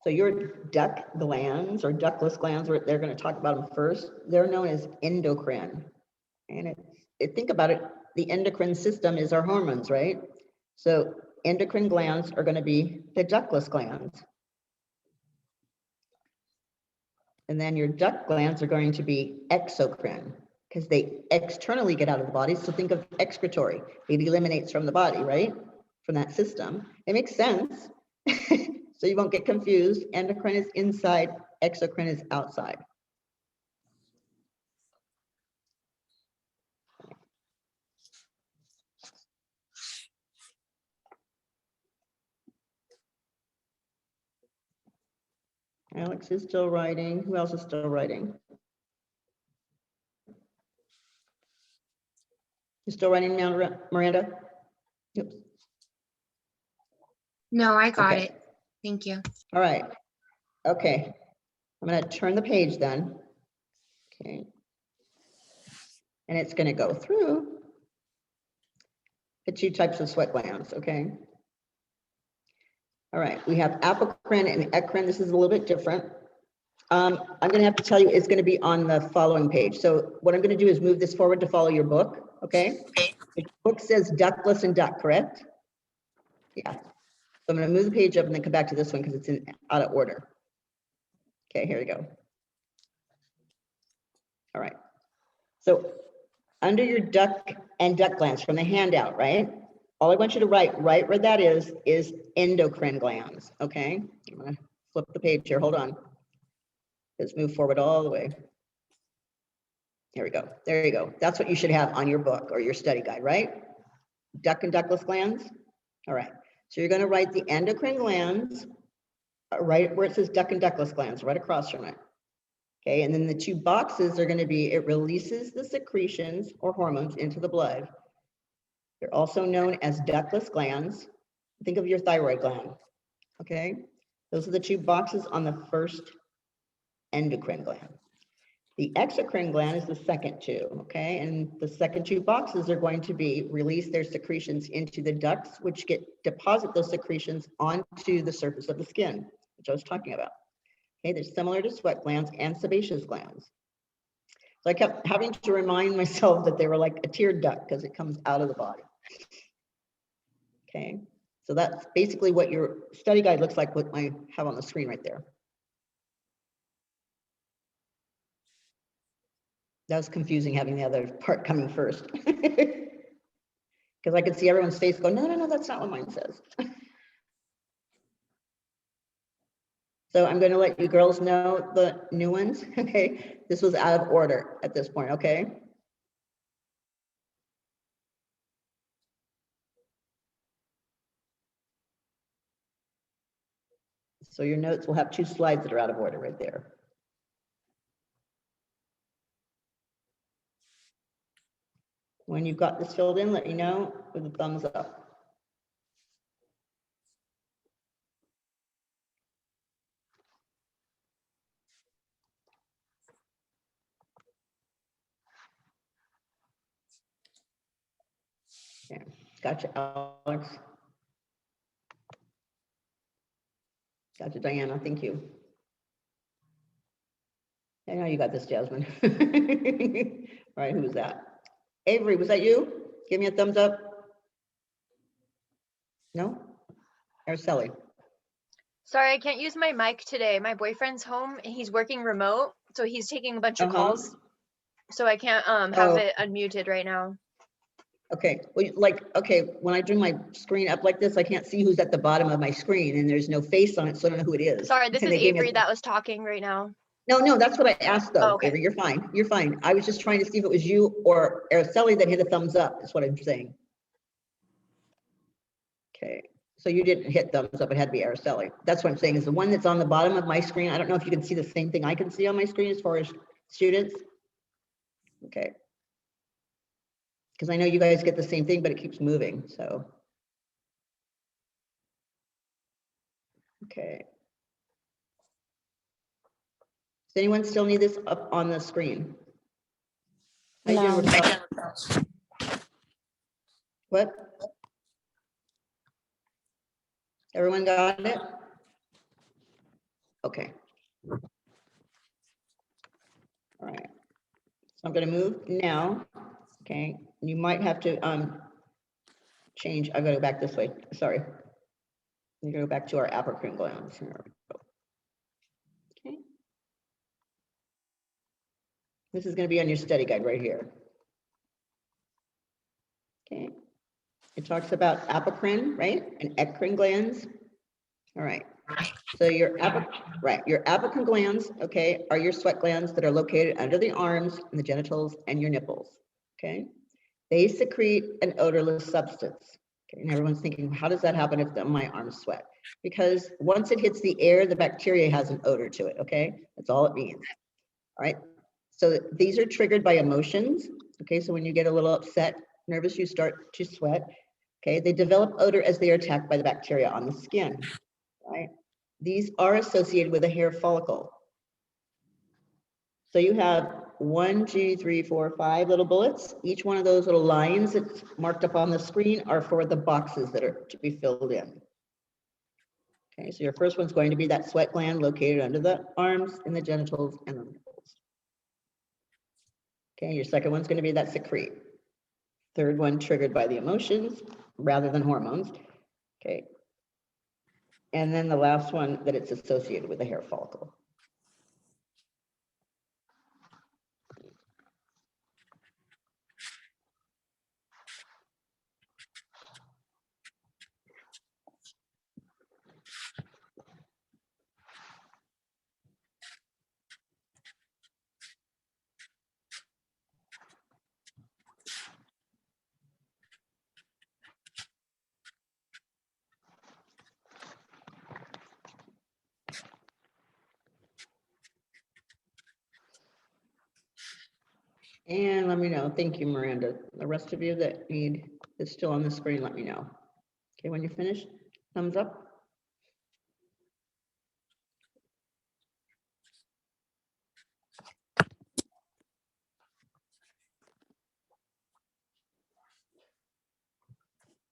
So your duct glands or ductless glands, they're going to talk about them first. They're known as endocrine. And think about it, the endocrine system is our hormones, right? So endocrine glands are going to be the ductless glands. And then your duct glands are going to be exocrine because they externally get out of the body. So think of excretory. It eliminates from the body, right? From that system. It makes sense. So you won't get confused. Endocrine is inside, exocrine is outside. Alex is still writing. Who else is still writing? You still writing, Miranda? Oops. No, I got Okay. it. Thank you. All right. Okay. I'm going to turn the page then. Okay. And it's going to go through the two types of sweat glands. Okay. All right. We have apocrine and eccrine. This is a little bit different. I'm going to have to tell you it's going to be on the following page. So what I'm going to do is move this forward to follow your book. Okay. The book says ductless and duct, correct? Yeah. So I'm going to move the page up and then come back to this one because it's out of order. Okay, here we go. All right. So under your duct and duct glands from the handout, right? All I want you to write right where that is endocrine glands. Okay. I'm going to flip the page here. Hold on. Let's move forward all the way. Here we go. There you go. That's what you should have on your book or your study guide, right? Duct and ductless glands. All right. So you're going to write the endocrine glands right where it says duct and ductless glands, right across from it. Okay. And then the two boxes are going to be, it releases the secretions or hormones into the blood. They're also known as ductless glands. Think of your thyroid gland. Okay. Those are the two boxes on the first endocrine gland. The exocrine gland is the second two, okay? And the second two boxes are going to be release their secretions into the ducts, which deposit those secretions onto the surface of the skin, which I was talking about. Okay, they're similar to sweat glands and sebaceous glands. So I kept having to remind myself that they were like a tear duct because it comes out of the body. Okay, so that's basically what your study guide looks like, what I have on the screen right there. That was confusing having the other part coming first. Because I could see everyone's face go, no, no, no, that's not what mine says. So I'm going to let you girls know the new ones. Okay, this was out of order at this point, okay? So your notes will have 2 slides that are out of order right there. When you've got this filled in, let me know with a thumbs up. Okay. Gotcha, Alex. Gotcha, Diana, thank you. I know you got this, Jasmine. All right, who was that? Avery, was that you? Give me a thumbs up. No? Araceli. Sorry, I can't use my mic today. My boyfriend's home and he's working remote, so he's taking a bunch of calls. So I can't have it unmuted right now. Okay, well, like, okay, when I bring my screen up like this, I can't see who's at the bottom of my screen and there's no face on it, so I don't know who it is. Sorry, this And is they gave me a- Avery that was talking right now. No, that's what I asked though, Oh, okay. Avery, you're fine, you're fine. I was just trying to see if it was you or Araceli that hit a thumbs up, is what I'm saying. Okay, so you didn't hit thumbs up, it had to be Araceli. That's what I'm saying, is the one that's on the bottom of my screen. I don't know if you can see the same thing I can see on my screen as far as students. Okay. Because I know you guys get the same thing, but it keeps moving, so. Okay. Does anyone still need this up on the screen? How you doing, Raquel? What? Everyone got it? Okay. All right. So I'm going to move now. Okay. You might have to change. I've got to go back this way. Sorry. I'm going to go back to our Acid glands. Here we go. Okay. This is going to be on your study guide right here. Okay. It talks about apocrine, right? And eccrine glands. All right. So your apocrine glands, okay, are your sweat glands that are located under the arms and the genitals and your nipples. Okay. They secrete an odorless substance. Okay. And everyone's thinking, how does that happen if my arms sweat? Because once it hits the air, the bacteria has an odor to it. Okay. That's all it means. All right. So these are triggered by emotions. Okay. So when you get a little upset, nervous, you start to sweat. Okay. They develop odor as they are attacked by the bacteria on the skin. Right. These are associated with a hair follicle. So you have 1, 2, 3, 4, 5 little bullets. Each one of those little lines that's marked up on the screen are for the boxes that are to be filled in. Okay, so your first one's going to be that sweat gland located under the arms and the genitals and the nipples. Okay, your second one's going to be that secrete. Third one triggered by the emotions rather than hormones. Okay. And then the last one that it's associated with a hair follicle. And let me know. Thank you, Miranda. The rest of you that need is still on the screen, let me know. Okay, when you finish, thumbs up.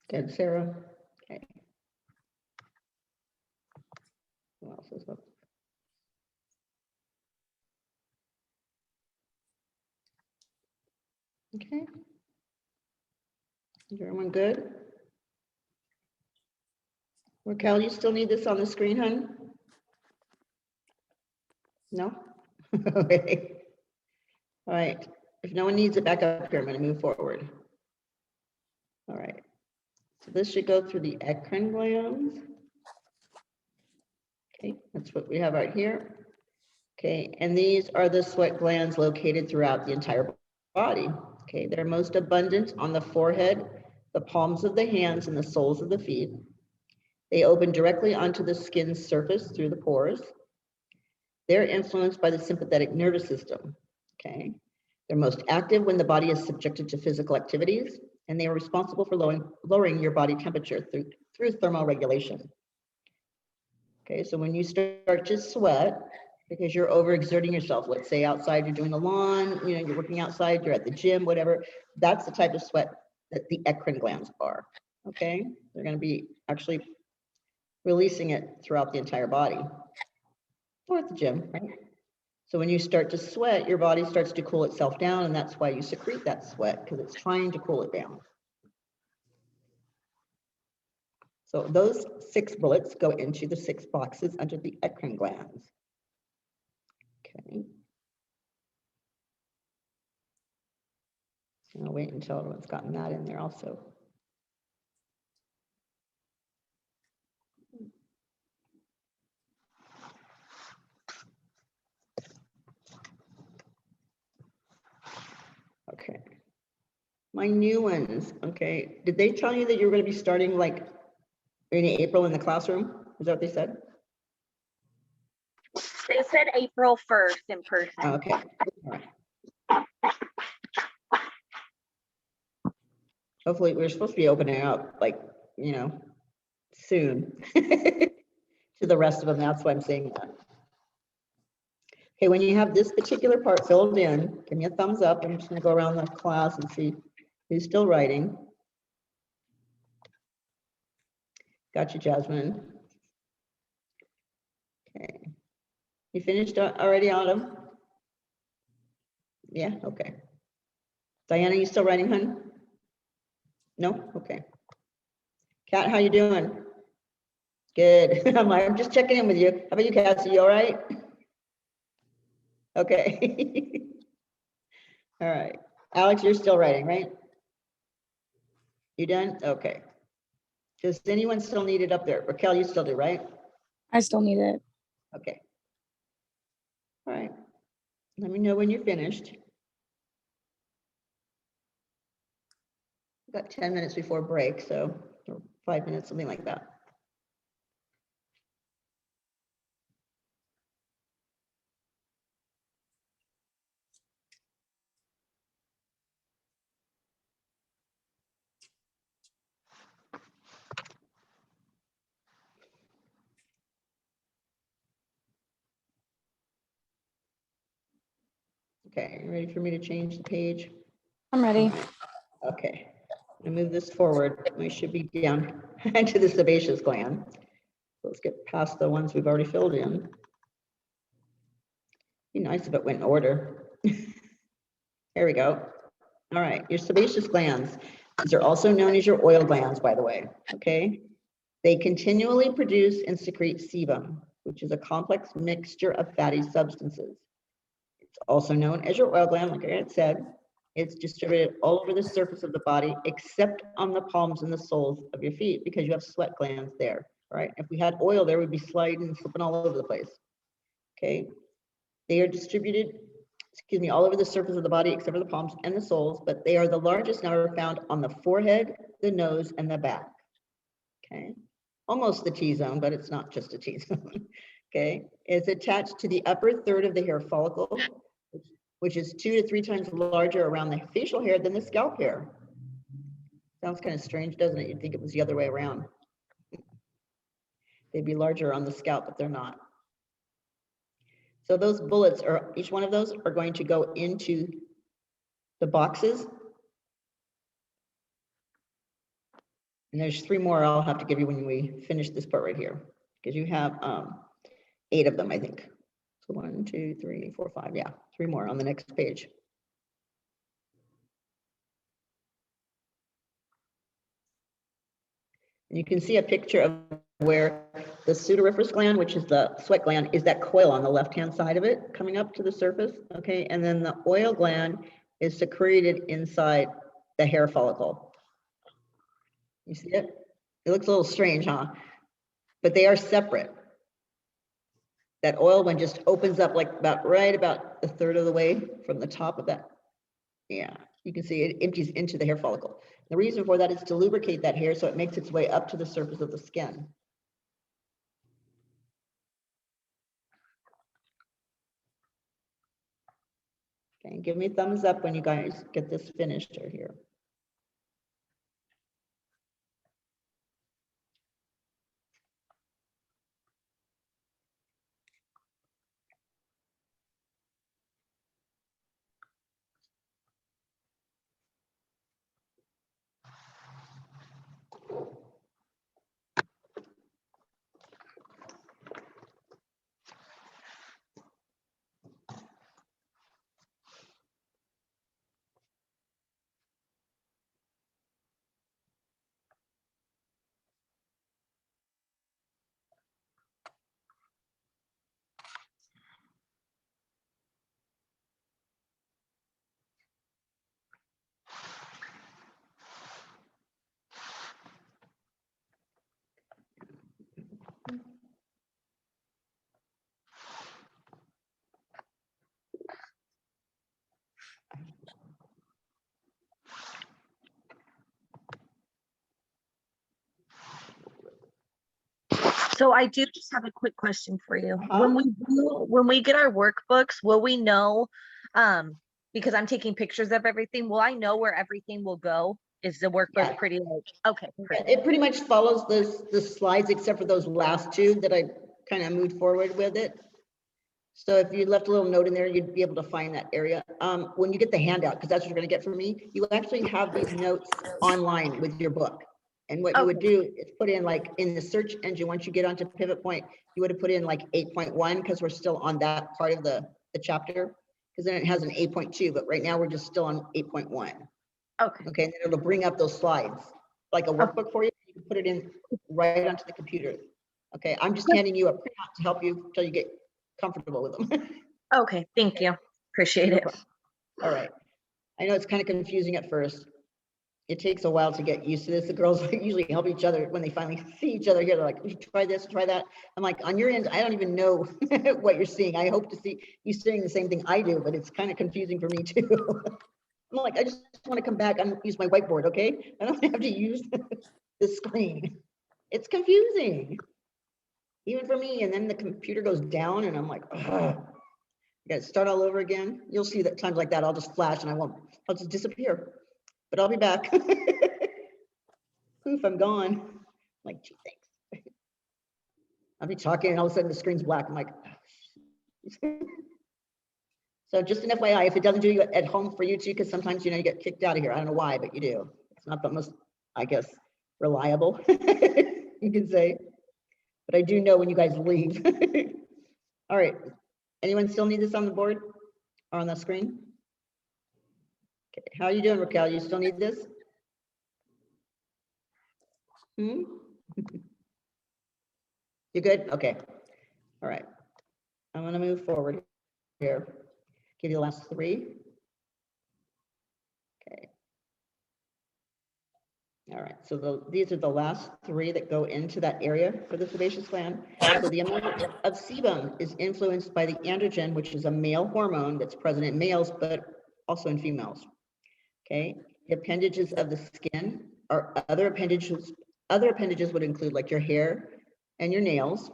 Good, Sarah. Okay. Who else is up? Okay. Is everyone good? Raquel, you still need this on the screen, hon? No? Okay. All right. If no one needs it back up here, I'm going to move forward. All right. So this should go through the eccrine glands. Okay, that's what we have right here. Okay, and these are the sweat glands located throughout the entire body. Okay, they're most abundant on the forehead, the palms of the hands, and the soles of the feet. They open directly onto the skin's surface through the pores. They're influenced by the sympathetic nervous system. Okay, they're most active when the body is subjected to physical activities, and they are responsible for lowering your body temperature through thermoregulation. Okay, so when you start to sweat, because you're overexerting yourself, let's say outside, you're doing the lawn, you know, you're working outside, you're at the gym, whatever, that's the type of sweat that the eccrine glands are. Okay, they're going to be actually releasing it throughout the entire body or at the gym, right? So when you start to sweat, your body starts to cool itself down, and that's why you secrete that sweat, because it's trying to cool it down. So those 6 bullets go into the 6 boxes under the eccrine glands. Okay. I'll wait until everyone's gotten that in there also. Okay. My new ones, okay. Did they tell you that you were going to be starting like in April in the classroom? Is that what they said? They said April 1st in person. Okay. All right. Hopefully, we're supposed to be opening up like, you know, soon to the rest of them. That's why I'm saying that. Okay, when you have this particular part filled in, give me a thumbs up. I'm just going to go around the class and see who's still writing. Got you, Jasmine. Okay. You finished already, Autumn? Yeah, okay. Diana, you still writing, hun? No? Okay. Kat, how you doing? Good. I'm just checking in with you. How about you, Cassie? You all right? Okay. All right. Alex, you're still writing, right? You done? Okay. Does anyone still need it up there? Raquel, you still do, right? I still need it. Okay. All right. Let me know when you're finished. We've got 10 minutes before break, so or 5 minutes, something like that. Okay, you ready for me to change the page? I'm ready. All right. Okay, I'm gonna move this forward. We should be down to the sebaceous gland. Let's get past the ones we've already filled in. Be nice if it went in order. There we go. All right, your sebaceous glands. These are also known as your oil glands, by the way, okay? They continually produce and secrete sebum, which is a complex mixture of fatty substances. It's also known as your oil gland, like I had said. It's distributed all over the surface of the body, except on the palms and the soles of your feet, because you have sweat glands there, right? If we had oil there, we'd be sliding and slipping all over the place, okay? They are distributed, excuse me, all over the surface of the body, except for the palms and the soles, but they are the largest and are found on the forehead, the nose, and the back, okay? Almost the T-zone, but it's not just a T-zone, okay? It's attached to the upper third of the hair follicle, which is 2 to 3 times larger around the facial hair than the scalp hair. Sounds kind of strange, doesn't it? You'd think it was the other way around. They'd be larger on the scalp, but they're not. So those bullets are, each one of those are going to go into the boxes. And there's 3 more I'll have to give you when we finish this part right here, because you have 8 of them, I think. So 1, 2, 3, 4, 5, yeah, 3 more on the next page. And you can see a picture of where the Pseudoreference gland, which is the sweat gland, is that coil on the left-hand side of it coming up to the surface, okay? And then the oil gland is secreted inside the hair follicle. You see it? It looks a little strange, huh? But they are separate. That oil one just opens up like right about a third of the way from the top of that. Yeah, you can see it empties into the hair follicle. The reason for that is to lubricate that hair so it makes its way up to the surface of the skin. Okay, give me a thumbs up when you guys get this finished right here. So I do just have a quick question for you. Uh-huh. When we get our workbooks, will we know, because I'm taking pictures of everything, will I know where everything will go? Is the workbook Yeah. pretty like, okay, great. It pretty much follows the slides, except for those last two that I kind of moved forward with it. So if you left a little note in there, you'd be able to find that area. When you get the handout, because that's what you're going to get from me, you actually have these notes online with your book. And what you would do is put in, like, in the search engine, once you get onto Pivot Point, you would have put in like 8.1, because we're still on that part of the chapter, because then it has an 8.2, but right now we're just still on 8.1. Okay. Okay, and then it'll bring up those slides, like a workbook for you. You can put it in right onto the computer. Okay, I'm just handing you a printout to help you until you get comfortable with them. Okay, thank you. Appreciate it. All right. I know it's kind of confusing at first. It takes a while to get used to this. The girls usually help each other when they finally see each other here. They're like, try this, try that. I'm like, on your end, I don't even know what you're seeing. I hope to see you seeing the same thing I do, but it's kind of confusing for me too. I'm like, I just want to come back and use my whiteboard, okay? I don't have to use the screen. It's confusing, even for me. And then the computer goes down and I'm like, oh, you gotta start all over again. You'll see that times like that, I'll just flash and I'll just disappear, but I'll be back. Poof, I'm gone. I'm like, gee, thanks. I'll be talking and all of a sudden the screen's black. I'm like, so just an FYI, if it doesn't do you at home for you too, because sometimes, you know, you get kicked out of here. I don't know why, but you do. It's not the most, I guess, reliable, you can say. But I do know when you guys leave. All right. Anyone still need this on the board or on the screen? Okay. How are you doing, Raquel? You still need this? You good? Okay. All right. I'm going to move forward here. Give you the last three. Okay. All right. So these are the last three that go into that area for the sebaceous gland. So the amount of sebum is influenced by the androgen, which is a male hormone that's present in males, but also in females. Okay. The appendages of the skin are other appendages. Other appendages would include like your hair and your nails.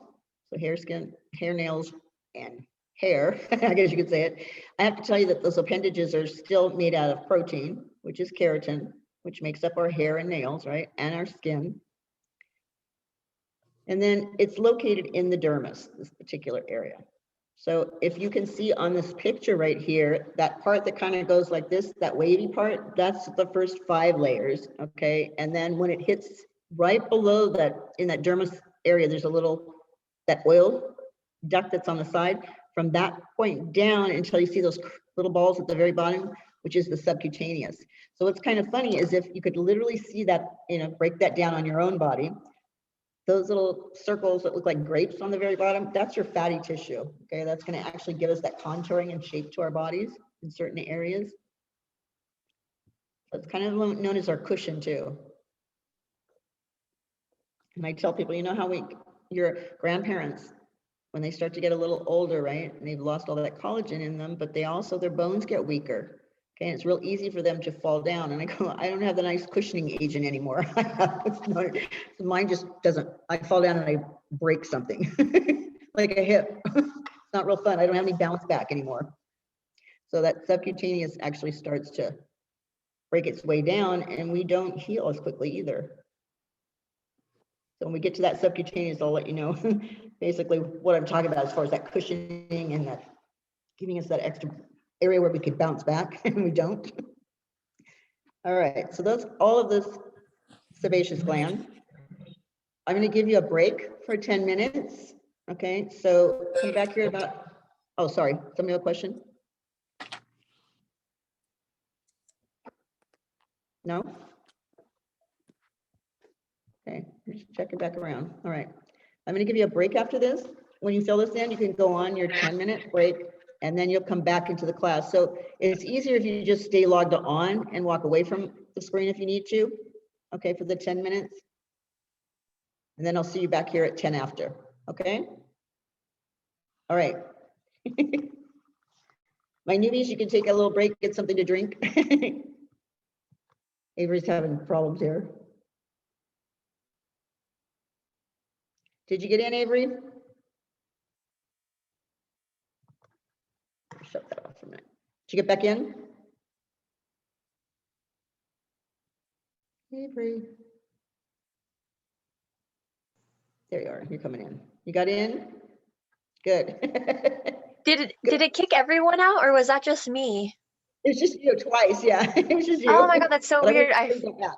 So hair, skin, hair, nails, and hair, I guess you could say it. I have to tell you that those appendages are still made out of protein, which is keratin, which makes up our hair and nails, right? And our skin. And then it's located in the dermis, this particular area. So if you can see on this picture right here, that part that kind of goes like this, that wavy part, that's the first 5 layers, okay? And then when it hits right below that, in that dermis area, there's a little, that oil duct that's on the side. From that point down until you see those little balls at the very bottom, which is the subcutaneous. So what's kind of funny is if you could literally see that, you know, break that down on your own body, those little circles that look like grapes on the very bottom, that's your fatty tissue. Okay, that's going to actually give us that contouring and shape to our bodies in certain areas. So it's kind of known as our cushion too. And I tell people, you know how your grandparents, when they start to get a little older, right, and they've lost all that collagen in them, but they also, their bones get weaker. Okay, and it's real easy for them to fall down. And I go, I don't have the nice cushioning agent anymore. Mine just doesn't, I fall down and I break something like a hip. It's not real fun. I don't have any bounce back anymore. So that subcutaneous actually starts to break its way down and we don't heal as quickly either. So when we get to that subcutaneous, I'll let you know basically what I'm talking about as far as that cushioning and that giving us that extra area where we could bounce back and we don't. All right, so that's all of this sebaceous gland. I'm going to give you a break for 10 minutes. Okay, so come back here about, oh, sorry, somebody have a question? No? Okay, just check it back around. All right, I'm going to give you a break after this. When you fill this in, you can go on your 10-minute break and then you'll come back into the class. So it's easier if you just stay logged on and walk away from the screen if you need to, okay, for the 10 minutes. And then I'll see you back here at 10 after, okay? All right. My newbies, you can take a little break, get something to drink. Avery's having problems here. Did you get in, Avery? Shut that off for a minute. Did you get back in? Avery. There you are. You're coming in. You got in? Good. Did it kick everyone out, or was that just me? It's just you twice, yeah. It was just you. Oh my God, that's so But weird. I went back.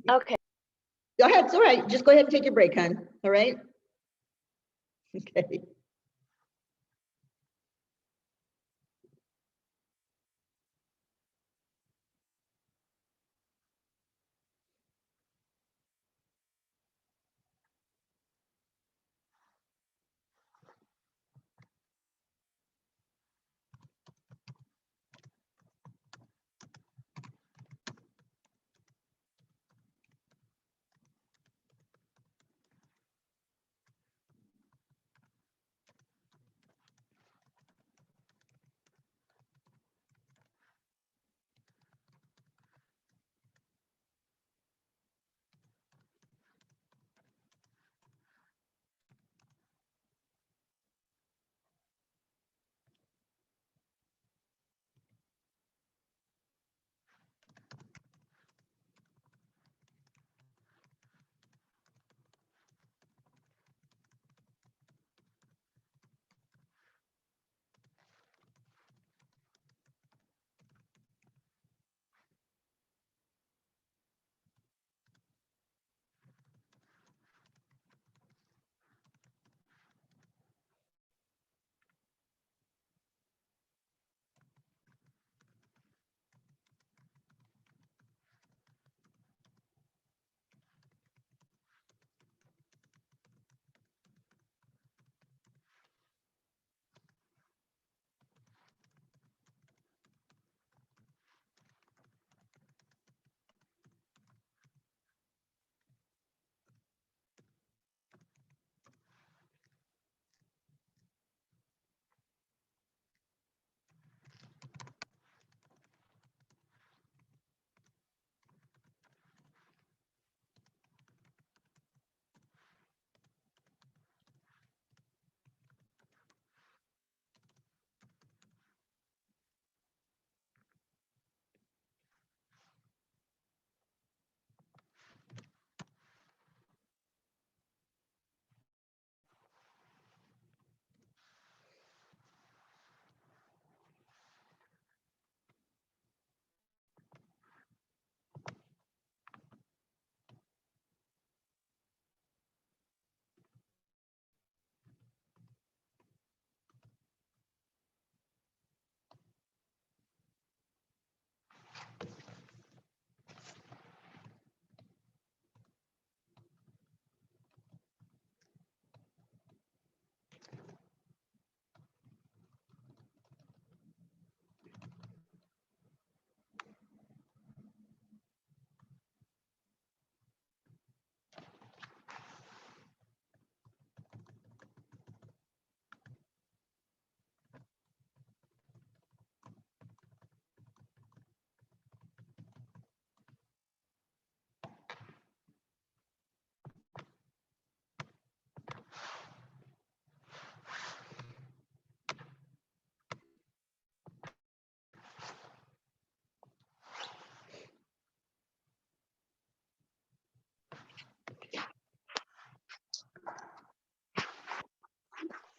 Okay. Go ahead. It's all right. Just go ahead and take your break, hon. All right. Okay.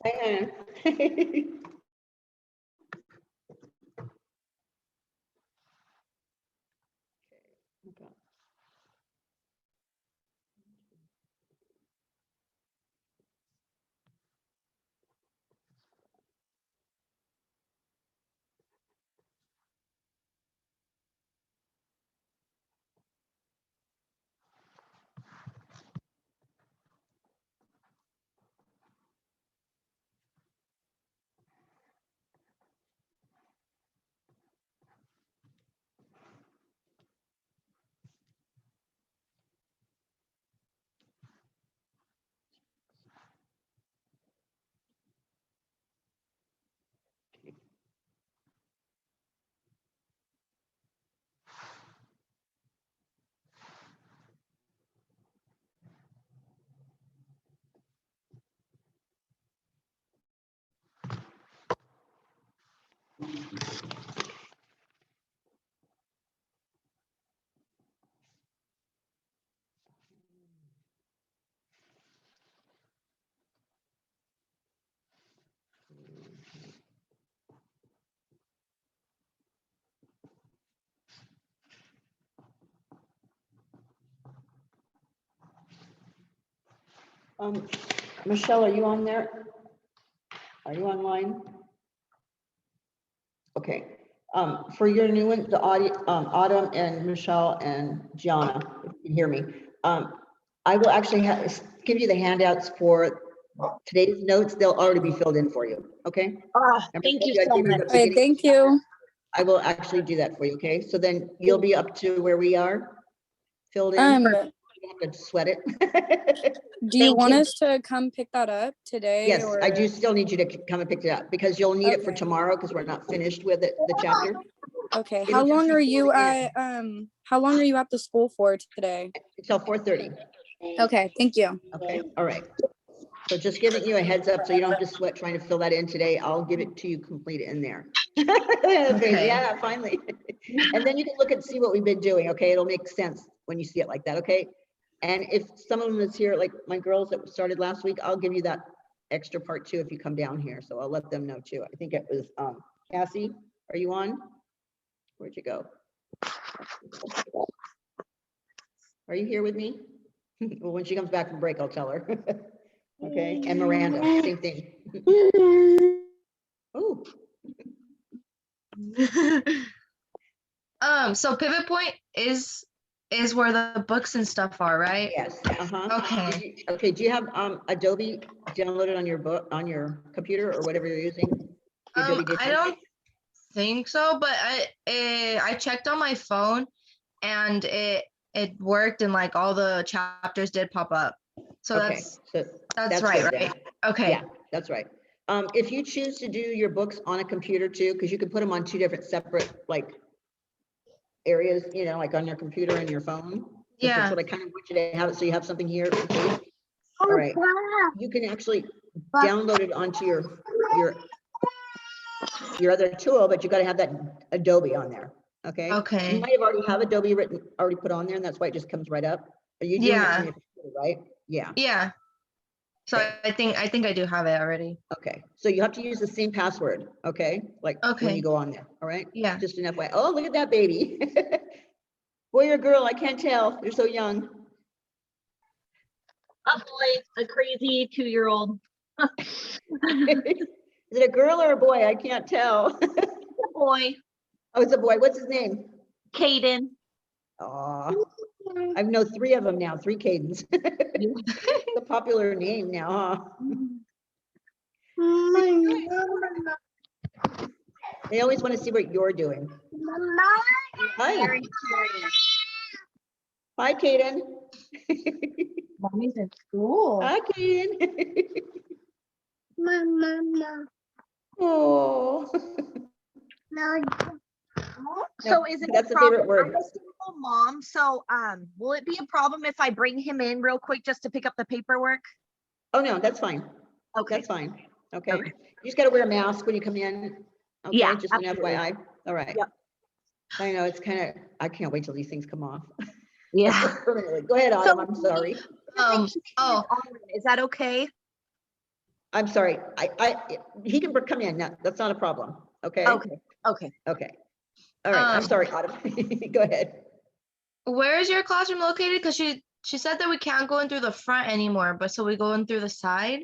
Hang on. Okay. Michelle, are you on there? Are you online? Okay. For your new one, the Autumn and Michelle and Gianna, if you can hear me, I will actually give you the handouts for today's notes. They'll already be filled in for you. Okay. Thank you so much. All right, thank you. I will actually do that for you. Okay. So then you'll be up to where we are filled in. You don't have to sweat it. Do you want us to come pick that up today? Yes, or? I do still need you to come and pick it up because you'll need it for Okay. tomorrow because we're not finished with it, the chapter. Okay. It'll How just long be are you filled at how long are you at the school for today? Until 4:30. Okay, thank you. Okay, all right. So just giving you a heads up so you don't have to sweat trying to fill that in today. I'll give it to you complete in there. Okay. Yeah, finally. And then you can look and see what we've been doing. Okay, it'll make sense when you see it like that. Okay. And if some of them is here, like my girls that started last week, I'll give you that extra part too if you come down here. So I'll let them know too. I think it was Cassie, are you on? Where'd you go? Are you here with me? Well, when she comes back from break, I'll tell her. Okay, and Miranda, same thing. Oh. So pivot point is where the books and stuff are, right? Yes. Okay. Okay. Do you have Adobe downloaded on your book on your computer or whatever you're using? I don't think so, but I checked on my phone and it worked and like all the chapters did pop up. So okay. that's right, good right? then. Okay. Yeah, that's right. If you choose to do your books on a computer too, because you can put them on two different separate like areas, you know, like on your computer and your phone. Yeah. That's what I kind of want you to have it so you have something here. Okay. All right. You can actually download it onto your other tool, but you got to have that Adobe on there. Okay. Okay. You might have already have Adobe already put on there, and that's why it just comes right up. Are you doing it from your computer, right? Yeah. Yeah. So okay. I think I do have it already. Okay. So you have to use the same password. Okay. Like when you go on there. All right. Yeah. Just an FYI. Oh, look at that baby. Boy or girl, I can't tell. They're so young. A boy, a crazy 2-year-old. Is it a girl or a boy? I can't tell. A boy. Oh, it's a boy. What's his name? Caden. Oh, I know 3 of them now. 3 Cadens. It's a popular name now, huh? They always want to see what you're doing. Hi. Hi, Caden. Mommy's in school. Hi, Caden. Mama. Oh. So is it that's a a favorite problem? word. I'm a single mom, so will it be a problem if I bring him in real quick just to pick up the paperwork? Oh no, that's fine. Okay. That's fine. Okay. You just got to wear a mask when you come in. Okay. Yeah, Just absolutely. an FYI. All right. Yep. I know it's kind of. I can't wait till these things come off. Yeah. Go ahead, Autumn. I'm sorry. Is that okay? I'm sorry. He can come in. No, that's not a problem. Okay. Okay. Okay. Okay. All right. I'm sorry, Autumn. Go ahead. Where is your classroom located? Because she said that we can't go in through the front anymore, but so we go in through the side.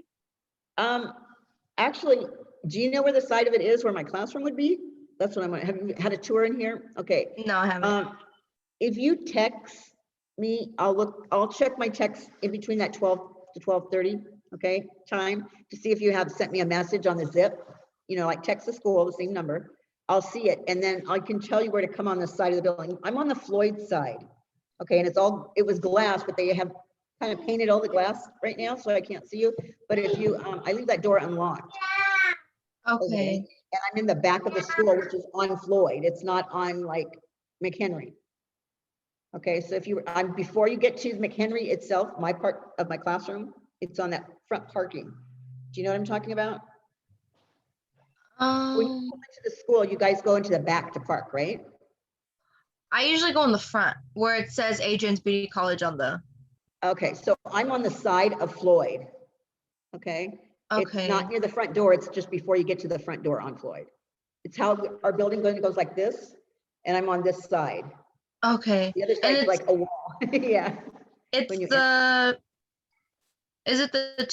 Actually, do you know where the side of it is where my classroom would be? That's what I'm gonna have. You had a tour in here? Okay. No, I haven't. If you text me, I'll check my text in between that 12 to 12:30, okay, time to see if you have sent me a message on the zip, you know, like text the school, the same number. I'll see it, and then I can tell you where to come on the side of the building. I'm on the Floyd side, okay, and it was glass, but they have kind of painted all the glass right now, so I can't see you. But if you, I leave that door unlocked. Okay. And I'm in the back of the school, which is on Floyd. It's not on like McHenry. Okay, so if before you get to McHenry itself, my part of my classroom, it's on that front parking. Do you know what I'm talking about? When you go into the school, you guys go into the back to park, right? I usually go in the front where it says Adrian's Beauty College on the. Okay, so I'm on the side of Floyd. Okay. It's Okay. not near the front door. It's just before you get to the front door on Floyd. It's how our building goes like this, and I'm on this side. Okay. The other And side's it's like a wall. Yeah. it's when you the. Is it the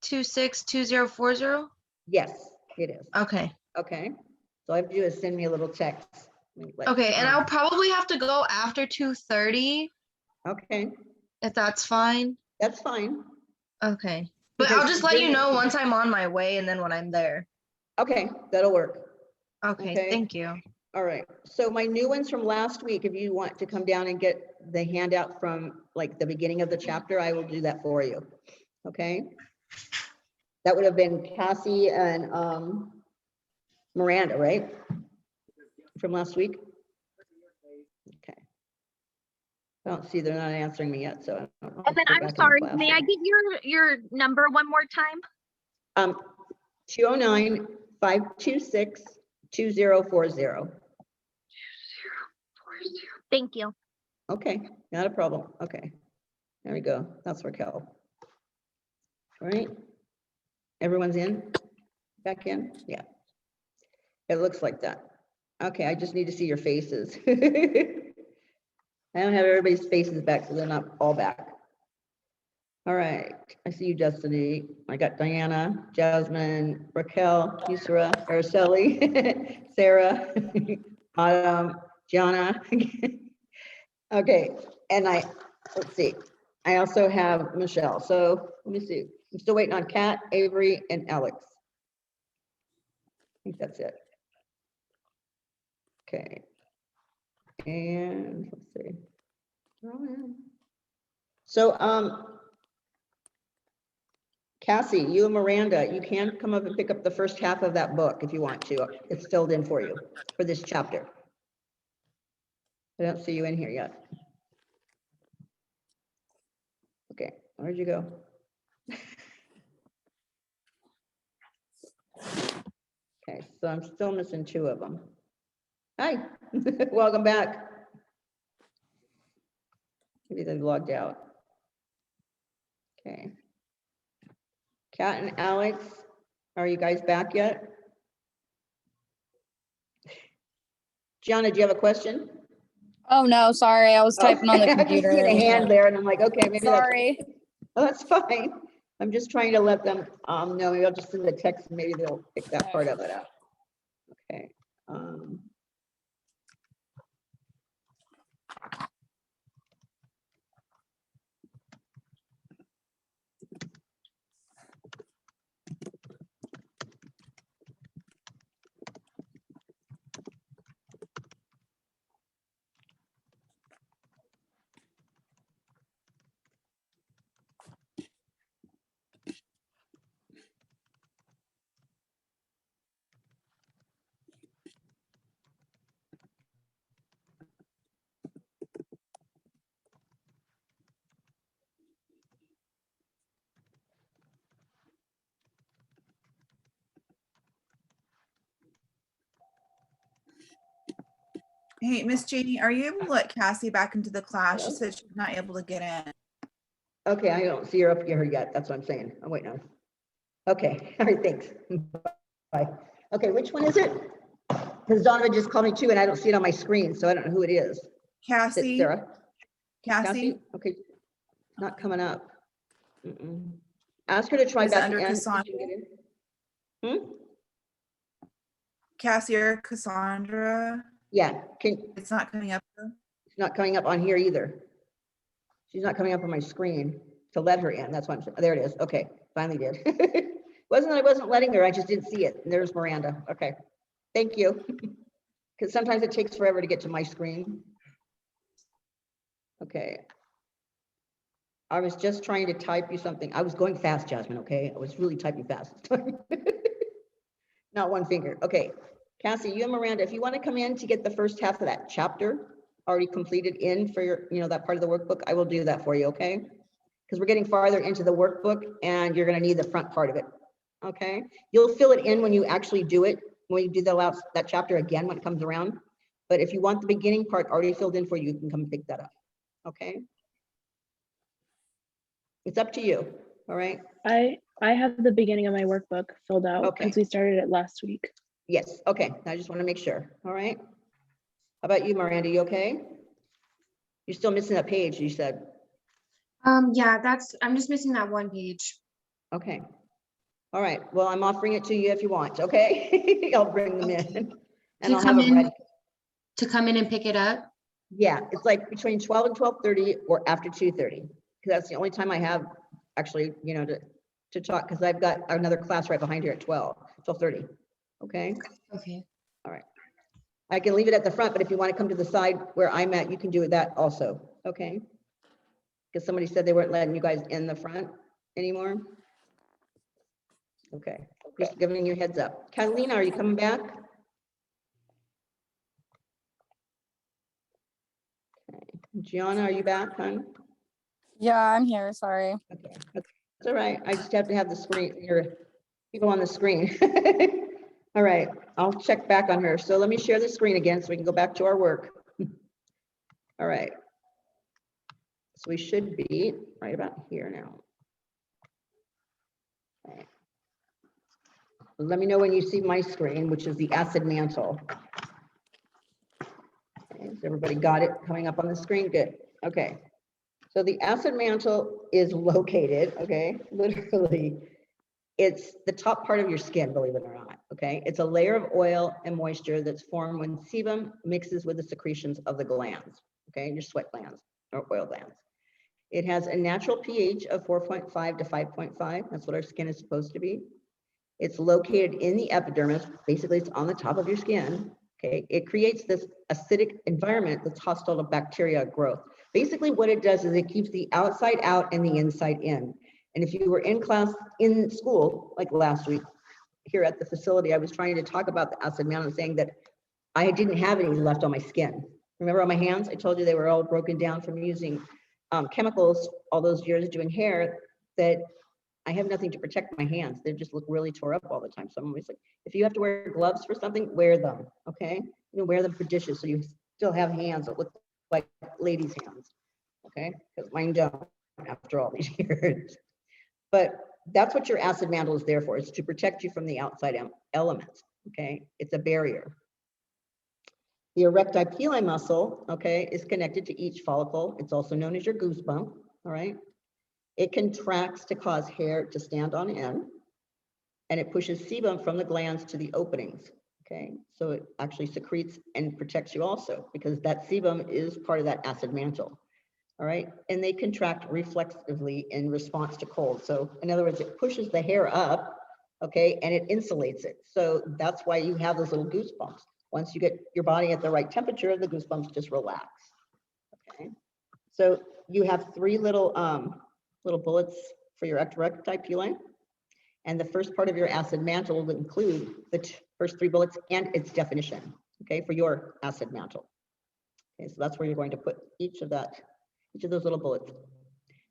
209-526-2040? Yes, it is. Okay. Okay. So all I have to do is send me a little text. Okay, and I'll probably have to go after 2:30 Okay, if that's fine. that's fine. Okay. But Because I'll just let you then- know once I'm on my way and then when I'm there. Okay, that'll work. Okay, Okay. thank you. All right. So my new ones from last week, if you want to come down and get the handout from like the beginning of the chapter, I will do that for you. Okay. That would have been Cassie and Miranda, right? From last week? Okay. I don't see, they're not answering me yet, so I don't know. And then I'm sorry, may I get your number one more time? 209-526-2040. Thank you. Okay, not a problem. Okay. There we go. That's Raquel. All right. Everyone's in? Back in? Yeah. It looks like that. Okay, I just need to see your faces. I don't have everybody's faces back, so they're not all back. All right, I see you, Destiny. I got Diana, Jasmine, Raquel, Yusra, Araceli, Sarah, Autumn, Gianna. Okay, and let's see. I also have Michelle. So let me see. I'm still waiting on Kat, Avery, and Alex. I think that's it. Okay. And let's see. So, Cassie, you and Miranda, you can come up and pick up the first half of that book if you want to. It's filled in for you for this chapter. I don't see you in here yet. Okay, where'd you go? Okay, so I'm still missing two of them. Hi, welcome back. Maybe they logged out. Okay. Kat and Alex, are you guys back yet? Gianna, do you have a question? Oh no, sorry, I was typing on the I just computer. see a hand there and I'm like, okay, maybe Sorry. that's fine. I'm just trying to let them know. Maybe I'll just send the text and maybe they'll pick that part of it up. Okay. Hey, Miss Janie, are you able to let Cassie back into the class? She said she's not able to get in. Okay, I don't see her up here yet. That's what I'm saying. I'm waiting on. Okay, all right, thanks. Bye. Okay, which one is it? Because Donovan just called me too, and I don't see it on my screen, so I don't know who it is. Is Cassie? it Sarah? Cassie? Okay, not coming up. Ask her to try Is it back under in. Cassandra? Cassie or Cassandra? Yeah, It's not coming up though? it's not coming up on here either. She's not coming up on my screen to let her in. That's why there it is. Okay, finally did. Wasn't that I wasn't letting her, I just didn't see it. And there's Miranda. Okay, thank you. Because sometimes it takes forever to get to my screen. Okay. I was just trying to type you something. I was going fast, Jasmine, okay? I was really typing fast. Not one finger. Okay. Cassie, you and Miranda, if you want to come in to get the first half of that chapter already completed in for your, that part of the workbook, I will do that for you, okay? Because we're getting farther into the workbook and you're going to need the front part of it okay? You'll fill it in when you actually do it, when you do that chapter again when it comes around. But if you want the beginning part already filled in for you, you can come pick that up, okay? It's up to you, all right? I have the beginning of my workbook filled out Okay. because we started it last week. Yes, okay, I just want to make sure, all right? How about you, Miranda, you okay? You're still missing that page, you said. Yeah, I'm just missing that one page. Okay. All right, well, I'm offering it to you if you want, okay? I'll bring them in and I'll have them ready. To come in and pick it up? Yeah, it's like between 12 and 12:30 or after 2:30, because that's the only time I have actually, you know, to talk, because I've got another class right behind here at 12:30, okay? Okay. All right. I can leave it at the front, but if you want to come to the side where I'm at, you can do that also, okay? Because somebody said they weren't letting you guys in the front anymore. Okay, just giving you a heads up. Catalina, are you coming back? Okay. Gianna, are you back, hon? Yeah, I'm here. Sorry. Okay, it's all right. I just have to have the screen, your people on the screen. All right, I'll check back on her. So let me share the screen again so we can go back to our work. All right. So we should be right about here now. Okay. Let me know when you see my screen, which is the acid mantle. Okay, so everybody got it coming up on the screen? Good. Okay. So the acid mantle is located, okay, literally, it's the top part of your skin, believe it or not, okay? It's a layer of oil and moisture that's formed when sebum mixes with the secretions of the glands, okay, your sweat glands or oil glands. It has a natural pH of 4.5 to 5.5. That's what our skin is supposed to be. It's located in the epidermis. Basically, it's on the top of your skin, okay? It creates this acidic environment that's hostile to bacteria growth. Basically, what it does is it keeps the outside out and the inside in. And if you were in class in school, like last week, here at the facility, I was trying to talk about the acid mantle and saying that I didn't have any left on my skin. Remember on my hands? I told you they were all broken down from using chemicals all those years doing hair, that I have nothing to protect my hands. They just look really tore up all the time. So I'm always like, if you have to wear gloves for something, wear them, okay? You know, wear them for dishes so you still have hands that look like ladies' hands, okay? Because mine don't after all these years. But that's what your acid mantle is there for. It's to protect you from the outside elements, okay? It's a barrier. The erectile pili muscle, okay, is connected to each follicle. It's also known as your goosebump, all right? It contracts to cause hair to stand on end, and it pushes sebum from the glands to the openings, okay? So it actually secretes and protects you also, because that sebum is part of that acid mantle. All right, and they contract reflexively in response to cold. So in other words, it pushes the hair up, okay, and it insulates it. So that's why you have those little goosebumps. Once you get your body at the right temperature, the goosebumps just relax, okay? So you have three little bullets for your erectile pili, and the first part of your acid mantle will include the first three bullets and its definition, okay, for your acid mantle. Okay, so that's where you're going to put each of those little bullets.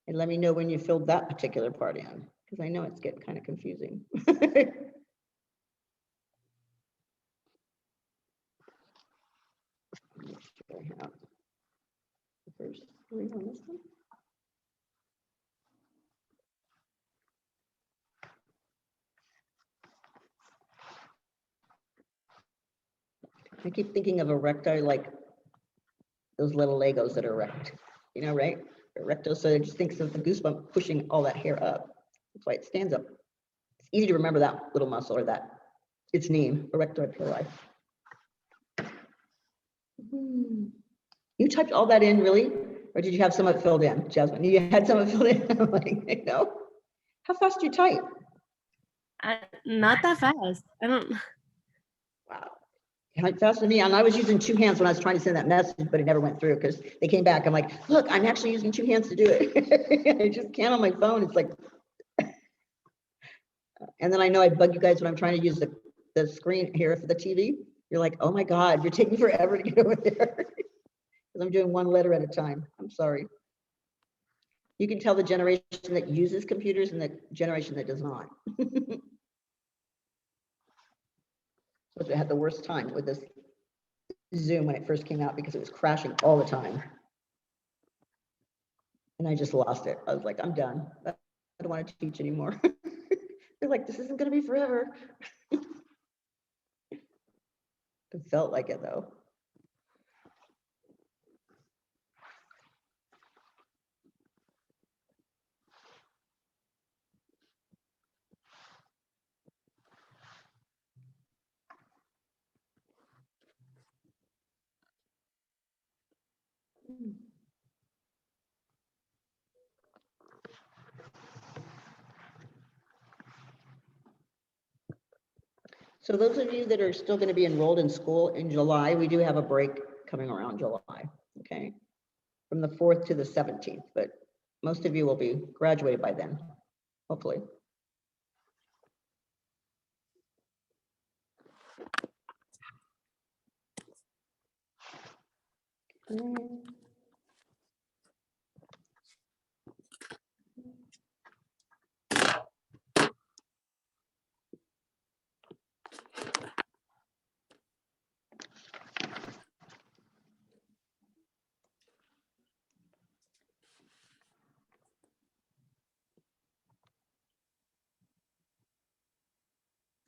And let me know when you filled that particular part in, because I know it's getting kind of confusing. Make sure I have the first three on this one. I keep thinking of erectile like those little Legos that are erect, you know, right? Erectile, so it just thinks of the goosebump pushing all that hair up. That's why it stands up. It's easy to remember that little muscle or that, its name, erectile pili. You typed all that in, really? Or did you have some of it filled in, Jasmine? You had some of it filled in? I'm like, no. How fast do you type? Not that fast. I don't. Wow. Type faster than me. And I was using two hands when I was trying to send that message, but it never went through because they came back. I'm like, look, I'm actually using two hands to do it. I just can't on my phone. It's like, and then I know I bug you guys when I'm trying to use the screen here for the TV. You're like, oh my God, you're taking forever to get over there. Because I'm doing one letter at a time. I'm sorry. You can tell the generation that uses computers and the generation that does not. So I had the worst time with this Zoom when it first came out because it was crashing all the time. And I just lost it. I was like, I'm done. I don't want to teach anymore. They're like, this isn't going to be forever. It felt like it though. So those of you that are still going to be enrolled in school in July, we do have a break coming around July, okay? From the 4th to the 17th, but most of you will be graduated by then, hopefully.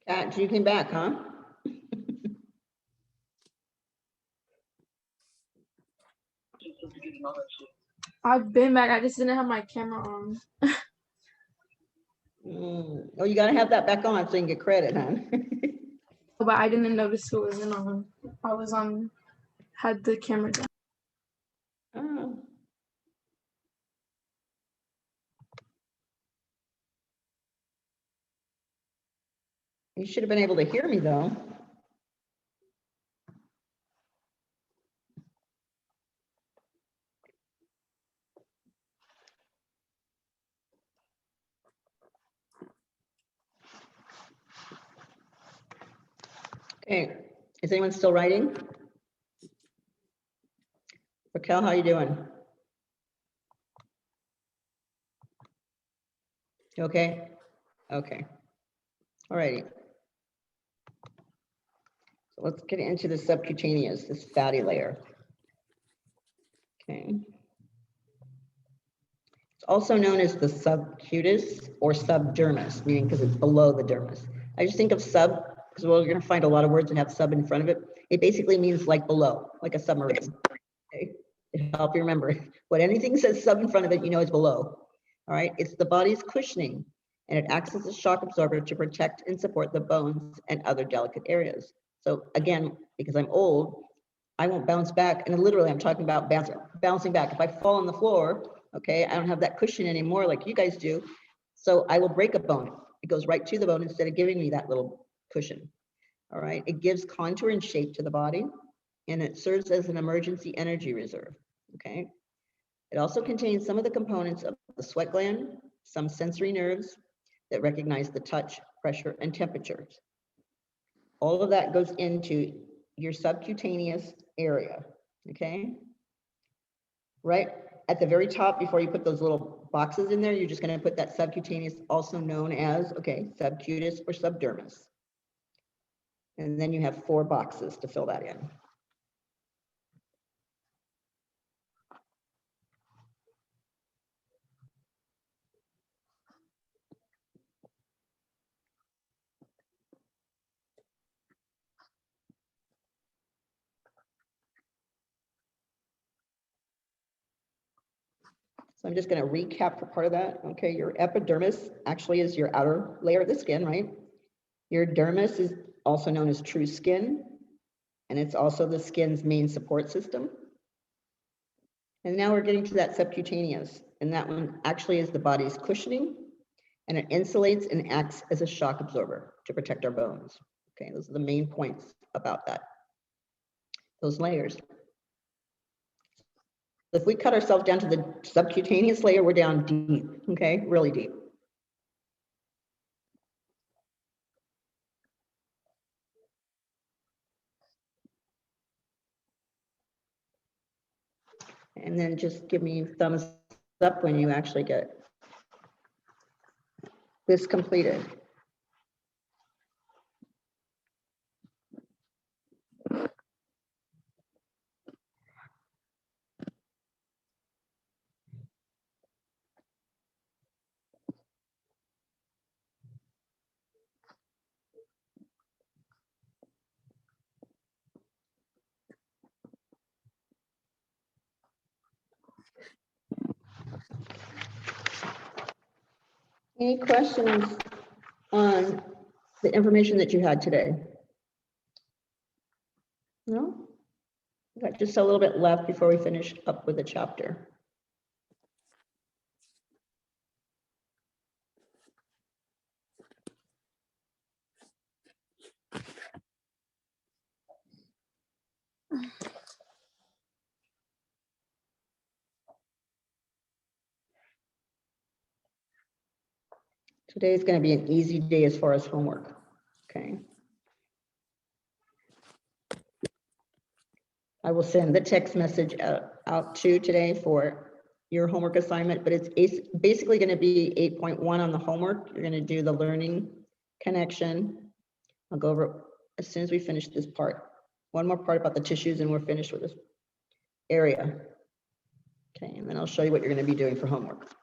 Kat, you came back, huh? I've been back. I just didn't have my camera on. Oh, you got to have that back on so you can get credit, huh? But I didn't notice who was in on. I was on, had the camera down. Oh. You should have been able to hear me though. Okay, is anyone still writing? Raquel, how you doing? You okay? Okay. All righty. So let's get into the subcutaneous, this fatty layer. Okay. It's also known as the subcutis or subdermis, meaning because it's below the dermis. I just think of sub, because we're going to find a lot of words that have sub in front of it. It basically means like below, like a submarine. Okay? It'll help you remember. When anything says sub in front of it, you know it's below. All right, it's the body's cushioning, and it acts as a shock absorber to protect and support the bones and other delicate areas. So again, because I'm old, I won't bounce back. And literally, I'm talking about bouncing back. If I fall on the floor, okay, I don't have that cushion anymore like you guys do. So I will break a bone. It goes right to the bone instead of giving me that little cushion. All right, it gives contour and shape to the body, and it serves as an emergency energy reserve. Okay. It also contains some of the components of the sweat gland, some sensory nerves that recognize the touch, pressure, and temperatures. All of that goes into your subcutaneous area, okay? Right at the very top, before you put those little boxes in there, you're just gonna put that subcutaneous, also known as, okay, subcutis or subdermis. And then you have 4 boxes to fill that in. So I'm just going to recap for part of that. Okay, your epidermis actually is your outer layer of the skin, right? Your dermis is also known as true skin, and it's also the skin's main support system. And now we're getting to that subcutaneous, and that one actually is the body's cushioning, and it insulates and acts as a shock absorber to protect our bones. Okay, those are the main points about that, those layers. If we cut ourselves down to the subcutaneous layer, we're down deep, okay, really deep. And then just give me thumbs up when you actually get this completed. Any questions on the information that you had today? No? We got just a little bit left before we finish up with the chapter. Today is going to be an easy day as far as homework. Okay. I will send the text message out to today for your homework assignment, but it's basically going to be 8.1 on the homework. You're going to do the learning connection. I'll go over it as soon as we finish this part. One more part about the tissues and we're finished with this area. Okay, and then I'll show you what you're going to be doing for homework.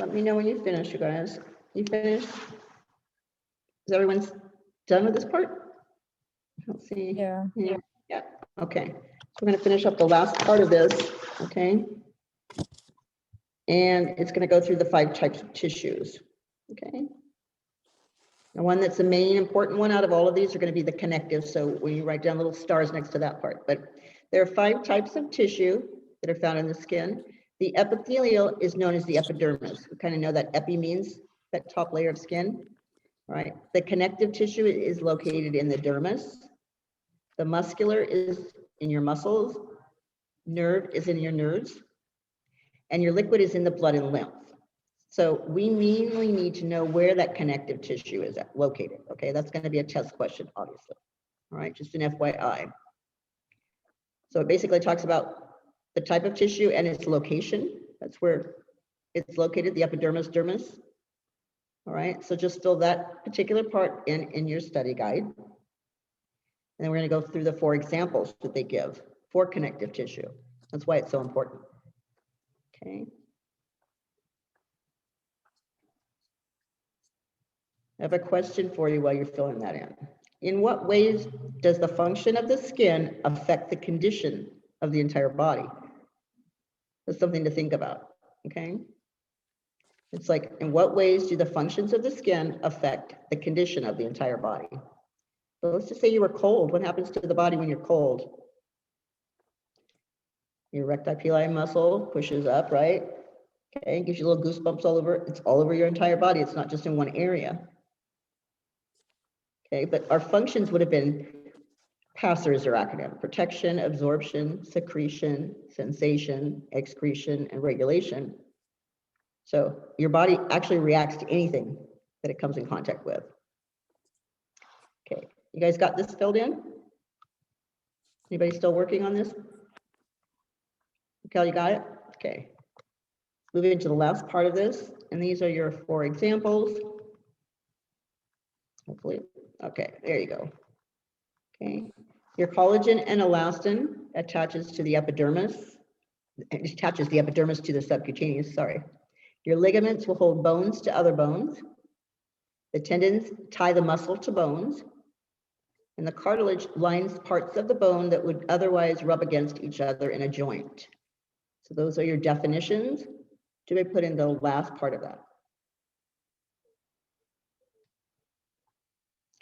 Let me know when you finish, you guys. You finished? Is everyone done with this part? I don't see. Yeah. Yeah. Okay. So we're going to finish up the last part of this. Okay. And it's going to go through the 5 types of tissues. Okay. The one that's the main important one out of all of these are going to be the connective. So when you write down little stars next to that part, but there are 5 types of tissue that are found in the skin. The epithelial is known as the epidermis. We kind of know that epi means that top layer of skin, right? The connective tissue is located in the dermis. The muscular is in your muscles. Nerve is in your nerves. And your liquid is in the blood and lymph. So we mainly need to know where that connective tissue is located. Okay, that's going to be a test question, obviously. All right, just an FYI. So it basically talks about the type of tissue and its location. That's where it's located, the epidermis, dermis. All right, so just fill that particular part in your study guide. And then we're going to go through the 4 examples that they give for connective tissue. That's why it's so important. Okay. I have a question for you while you're filling that in. In what ways does the function of the skin affect the condition of the entire body? That's something to think about, okay? It's like, in what ways do the functions of the skin affect the condition of the entire body? So let's just say you were cold. What happens to the body when you're cold? Your erectile muscle pushes up, right? Okay, gives you little goosebumps all over. It's all over your entire body. It's not just in one area. Okay, but our functions would have been, PASSERs are acronym: protection, absorption, secretion, sensation, excretion, and regulation. So your body actually reacts to anything that it comes in contact with. Okay, you guys got this filled in? Anybody still working on this? Cal, you got it? Okay. Moving into the last part of this, and these are your 4 examples. Hopefully, okay, there you go. Okay, your collagen and elastin attaches to the epidermis. It attaches the epidermis to the subcutaneous, sorry. Your ligaments will hold bones to other bones. The tendons tie the muscle to bones. And the cartilage lines parts of the bone that would otherwise rub against each other in a joint. So those are your definitions to be put in the last part of that.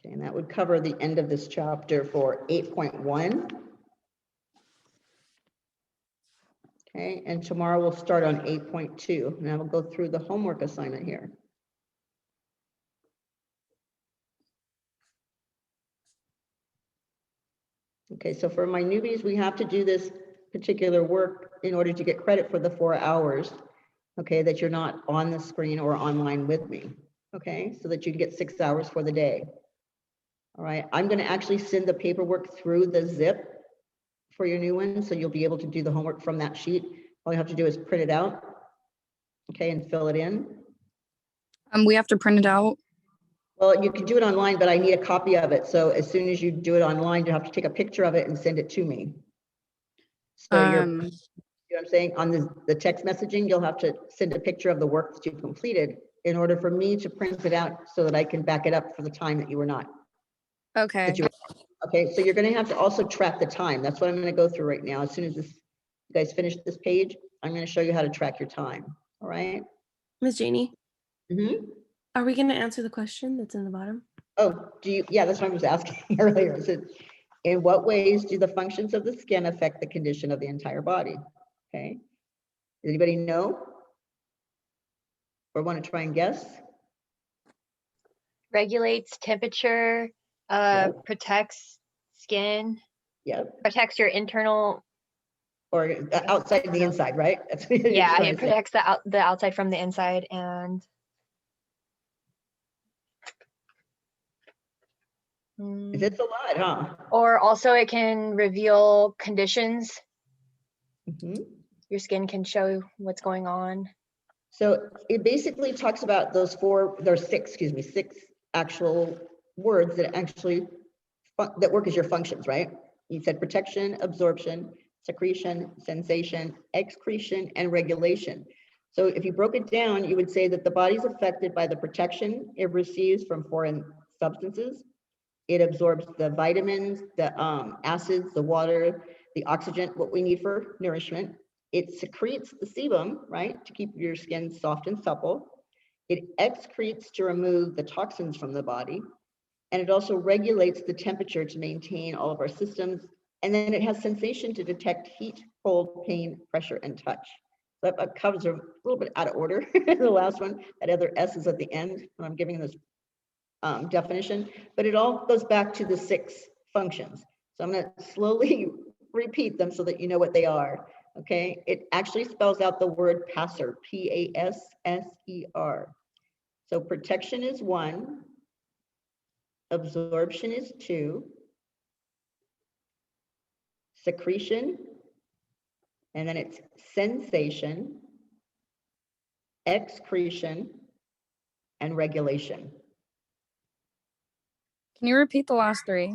Okay, and that would cover the end of this chapter for 8.1. Okay, and tomorrow we'll start on 8.2, and I will go through the homework assignment here. Okay, so for my newbies, we have to do this particular work in order to get credit for the 4 hours, okay, that you're not on the screen or online with me, okay, so that you can get 6 hours for the day. All right, I'm going to actually send the paperwork through the zip for your new one, so you'll be able to do the homework from that sheet. All you have to do is print it out, okay, and fill it in. We have to print it out. Well, you can do it online, but I need a copy of it. So as soon as you do it online, you have to take a picture of it and send it to me. So you know what I'm saying? On the text messaging, you'll have to send a picture of the work that you've completed in order for me to print it out so that I can back it up for the time that you were not. Okay. Okay, so you're going to have to also track the time. That's what I'm going to go through right now. As soon as you guys finish this page, I'm going to show you how to track your time. All right. Miss Janie, Mm-hmm. are we going to answer the question that's in the bottom? Oh, yeah, that's what I was asking earlier. Is it, in what ways do the functions of the skin affect the condition of the entire body? Okay. Does anybody know? Or want to try and guess? Regulates temperature, protects skin, protects your internal. Or outside and the inside, right? That's what you're Yeah, trying it to say. protects the outside from the inside, and It's a lot, huh? or also it can reveal conditions. Mm-hmm. Your skin can show what's going on. So it basically talks about those six actual words that actually that work as your functions, right? You said protection, absorption, secretion, sensation, excretion, and regulation. So if you broke it down, you would say that the body's affected by the protection it receives from foreign substances. It absorbs the vitamins, the acids, the water, the oxygen, what we need for nourishment. It secretes the sebum, right, to keep your skin soft and supple. It excretes to remove the toxins from the body. And it also regulates the temperature to maintain all of our systems. And then it has sensation to detect heat, cold, pain, pressure, and touch. So that covers a little bit out of order, the last one. That other S is at the end when I'm giving this definition, but it all goes back to the 6 functions. So I'm going to slowly repeat them so that you know what they are. Okay, it actually spells out the word passer, P-A-S-S-E-R. So protection is 1, absorption is 2, secretion, and then it's sensation, excretion, and regulation. Can you repeat the last 3?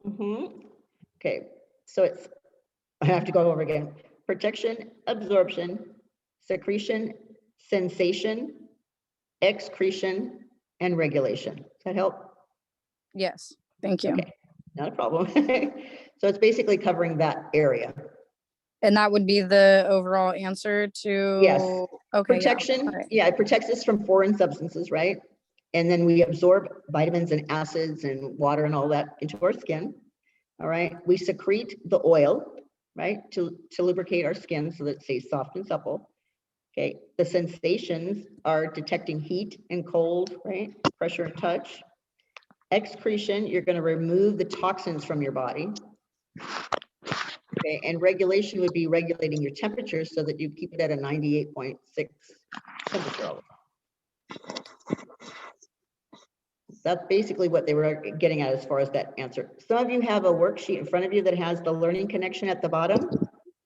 Mm-hmm. Okay, so I have to go over again. Protection, absorption, secretion, sensation, excretion, and regulation. Does that help? Yes, thank you. Okay, not a problem. So it's basically covering that area. And that would be the overall answer to? Yes. Okay. Protection, it protects us from foreign substances, right? And then we absorb vitamins and acids and water and all that into our skin. All right. We secrete the oil, right, to lubricate our skin so that it stays soft and supple. Okay. The sensations are detecting heat and cold, right? Pressure and touch. Excretion, you're going to remove the toxins from your body. Okay. And regulation would be regulating your temperature so that you keep it at a 98.6 temperature all the time. That's basically what they were getting at as far as that answer. Some of you have a worksheet in front of you that has the learning connection at the bottom.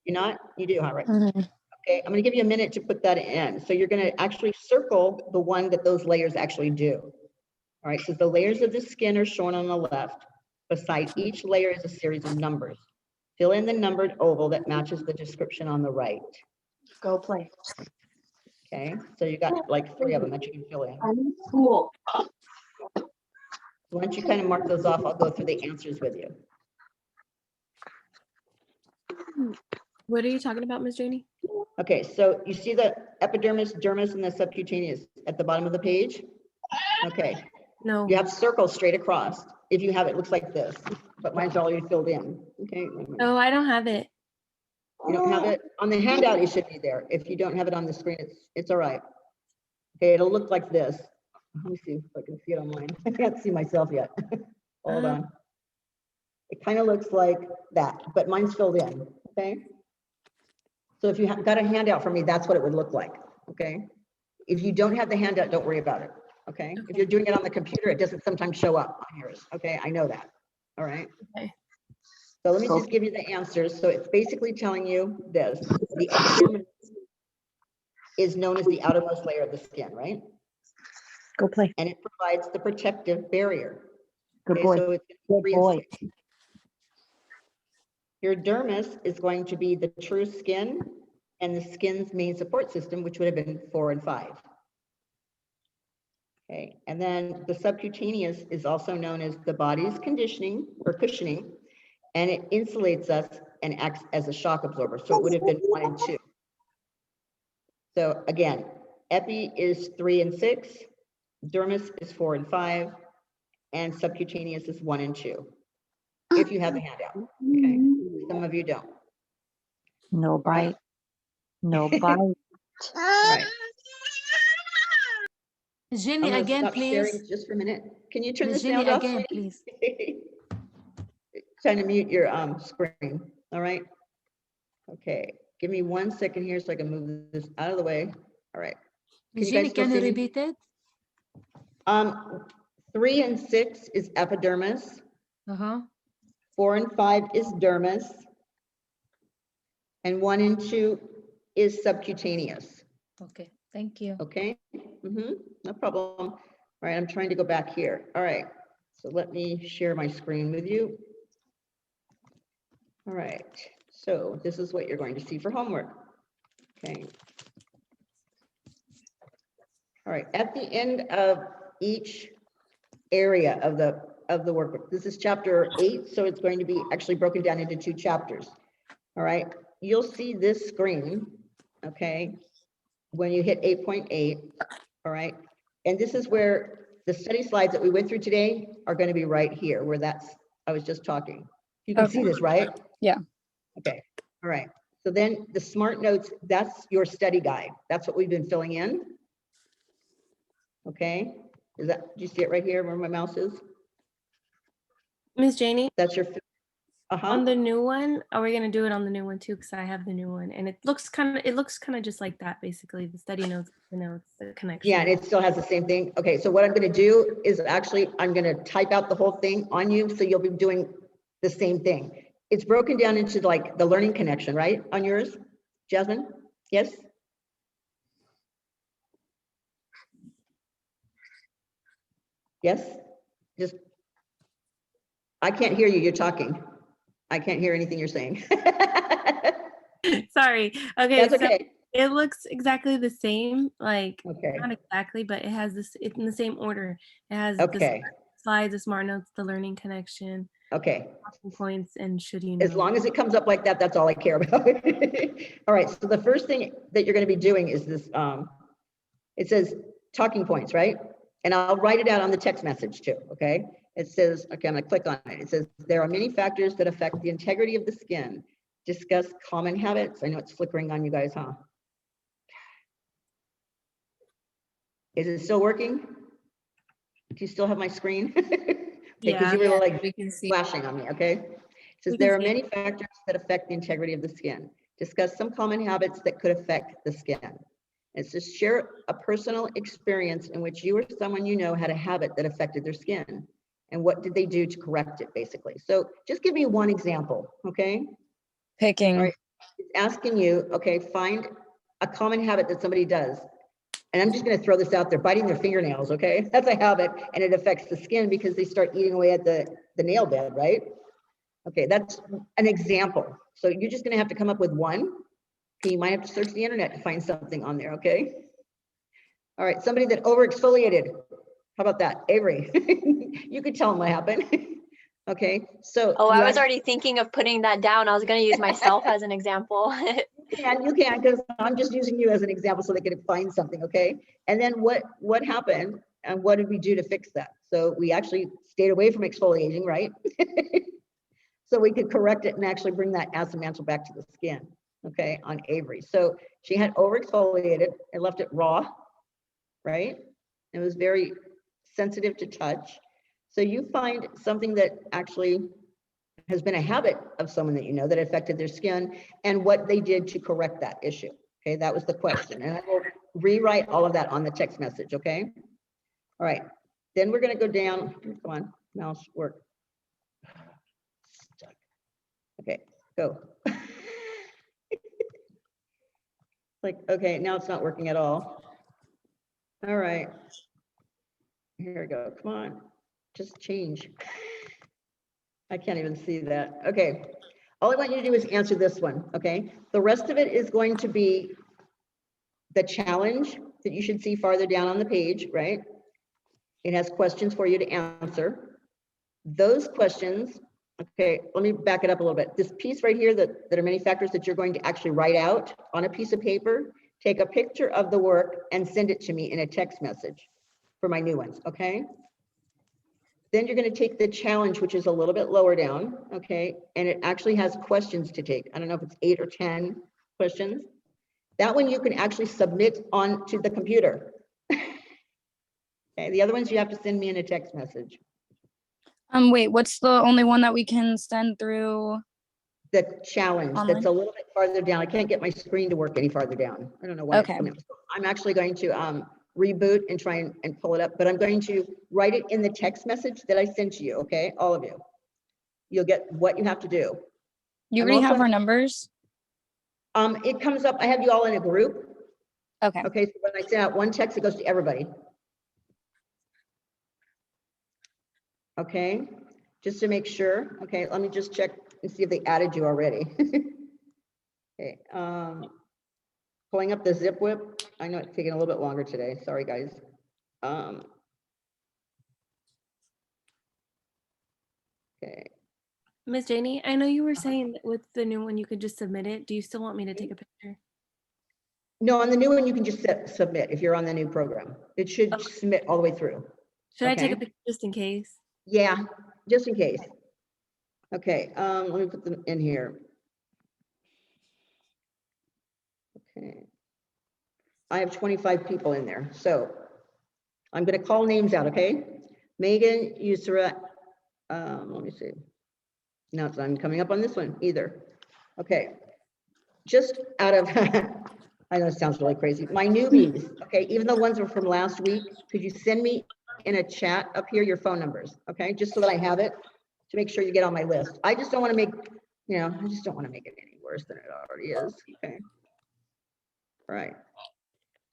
You not? You do, huh? Right. Okay, I'm going to give you a minute to put that in. So you're going to actually circle the one that those layers actually do. All right, so the layers of the skin are shown on the left. Beside each layer is a series of numbers. Fill in the numbered oval that matches the description on the right. Go play. Okay, so you got like 3 of them that you can fill in. I'm in school. Once you kind of mark those off, I'll go through the answers with you. What are you talking about, Miss Janie? Okay, so you see the epidermis, dermis, and the subcutaneous at the bottom of the page? Okay, No. You have circles straight across. If you have it, looks like this, but mine's already filled in. Okay. No, I don't have it. You don't have it on the handout. It should be there. If you don't have it on the screen, it's all right. Okay, it'll look like this. Let me see if I can see it online. I can't see myself yet. Hold on. It kind of looks like that, but mine's filled in. Okay. So if you got a handout from me, that's what it would look like. Okay. If you don't have the handout, don't worry about it. Okay. If you're doing it on the computer, it doesn't sometimes show up on yours. Okay. I know that. All right. Okay. So let me just give you the answers. So it's basically telling you this. The epidermis is known as the outermost layer of the skin, right? Go play. And it provides the protective barrier. Good Okay, boy. so it's Good 3 and boy. 6. Your dermis is going to be the true skin and the skin's main support system, which would have been 4 and 5. Okay, and then the subcutaneous is also known as the body's conditioning or cushioning, and it insulates us and acts as a shock absorber. So it would have been 1 and 2. So again, epi is 3 and 6, dermis is 4 and 5, and subcutaneous is 1 and 2. If you have the handout, okay? Some of you don't. No bite. No bite. Right. Jenny, I'm gonna again, stop sharing please. just for a minute. Can you turn Miss this Jenny, sound off, again, sweetie? please. Trying to mute your screen. All right. Okay. Give me 1 second here so I can move this out of the way. All right. Miss you Jenny, guys still can you see me? repeat it? 3 and 6 is epidermis. Uh-huh. 4 and 5 is dermis. And 1 and 2 is subcutaneous. Okay, thank you. Okay. No problem. All right. I'm trying to go back here. All right. So let me share my screen with you. All right. So this is what you're going to see for homework. Okay. All right. At the end of each area of the workbook, this is chapter 8, so it's going to be actually broken down into 2 chapters. All right. You'll see this screen, okay, when you hit 8.8. All right. And this is where the study slides that we went through today are going to be right here, where I was just talking. You can see this, right? Yeah. Okay. All right. So then the SMART notes, that's your study guide. That's what we've been filling in. Okay. Do you see it right here where my mouse is? Miss Janie? That's your, On the new one, are we gonna do it on the new one too? Because I have the new one, and it looks kind of just like that, basically. The study notes, the notes, the connection. Yeah, and it still has the same thing. Okay, so what I'm going to do is actually, I'm going to type out the whole thing on you, so you'll be doing the same thing. It's broken down into like the learning connection, right? On yours, Jasmine? Yes? Yes? Just, I can't hear you, you're talking. I can't hear anything you're saying. Sorry. Okay. That's okay. So it looks exactly the same, like Okay. not exactly, but it has this. It's in the same order. It has Okay. the slides, the SMART notes, the learning connection. Okay. Talking points, and should you know? As long as it comes up like that, that's all I care about. All right. So the first thing that you're going to be doing is this. It says talking points, right? And I'll write it out on the text message too. Okay. It says, okay, I'm going to click on it. It says there are many factors that affect the integrity of the skin. Discuss common habits. I know it's flickering on you guys, huh? Is it still working? Do you still have my screen? Okay, because you were like flashing on me, okay? It says there are many factors that affect the integrity of the skin. Discuss some common habits that could affect the skin. It says share a personal experience in which you or someone you know had a habit that affected their skin. And what did they do to correct it, basically? So just give me one example, okay? Picking. All right. It's asking you, okay, find a common habit that somebody does. And I'm just going to throw this out there, biting their fingernails, okay? That's a habit, and it affects the skin because they start eating away at the nail bed, right? Okay, that's an example. So you're just going to have to come up with one. Okay, you might have to search the internet to find something on there, okay? All right, somebody that over-exfoliated. How about that? Avery, you could tell them what happened. Okay, so. Oh, I was already thinking of putting that down. I was going to use myself as an example. You can, because I'm just using you as an example so they can find something, okay? And then what happened And what did we do to fix that? So we actually stayed away from exfoliating, right? So we could correct it and actually bring that acid mantle back to the skin, okay, on Avery. So she had over exfoliated and left it raw, right? It was very sensitive to touch. So you find something that actually has been a habit of someone that you know that affected their skin and what they did to correct that issue. Okay, that was the question. And I will rewrite all of that on the text message, okay? All right, then we're gonna go down, come on, mouse work. Stuck. Okay, go. Like, okay, now it's not working at all. All right, here we go, come on, just change. I can't even see that. Okay, all I want you to do is answer this one, okay? The rest of it is going to be the challenge that you should see farther down on the page, right? It has questions for you to answer. Those questions, okay, let me back it up a little bit. This piece right here that are many factors that you're going to actually write out on a piece of paper, take a picture of the work and send it to me in a text message for my new ones, okay? Then you're going to take the challenge, which is a little bit lower down, okay? And it actually has questions to take. I don't know if it's 8 or 10 questions. That one you can actually submit onto the computer. Okay, the other ones you have to send me in a text message. Wait, what's the only one that we can send through? The challenge Online? that's a little bit farther down. I can't get my screen to work any farther down. I don't know why. Okay. I'm actually going to reboot and try and pull it up, but I'm going to write it in the text message that I sent to you, okay? All of you. You'll get what you have to do. You I'm already have also- our numbers? It comes up, I have you all in a group. Okay. Okay, so when I send out one text, it goes to everybody. Okay, just to make sure. Okay, let me just check and see if they added you already. Okay, pulling up the zip whip. I know it's taking a little bit longer today. Sorry, guys. Okay. Miss Janie, I know you were saying that with the new one, you could just submit it. Do you still want me to take a picture? No, on the new one, you can just submit if you're on the new program. It should submit all the way through. Should I take a Okay. picture just in case? Yeah, just in case. Okay, let me put them in here. Okay. I have 25 people in there, so I'm gonna call names out, okay? Megan, Yusra, let me see. No, it's not coming up on this one either. Okay, just out of, I know it sounds really crazy. My newbies, okay, even the ones that were from last week, could you send me in a chat up here your phone numbers, okay? Just so that I have it to make sure you get on my list. I just don't want to make, you know, I just don't want to make it any worse than it already is, okay? All right.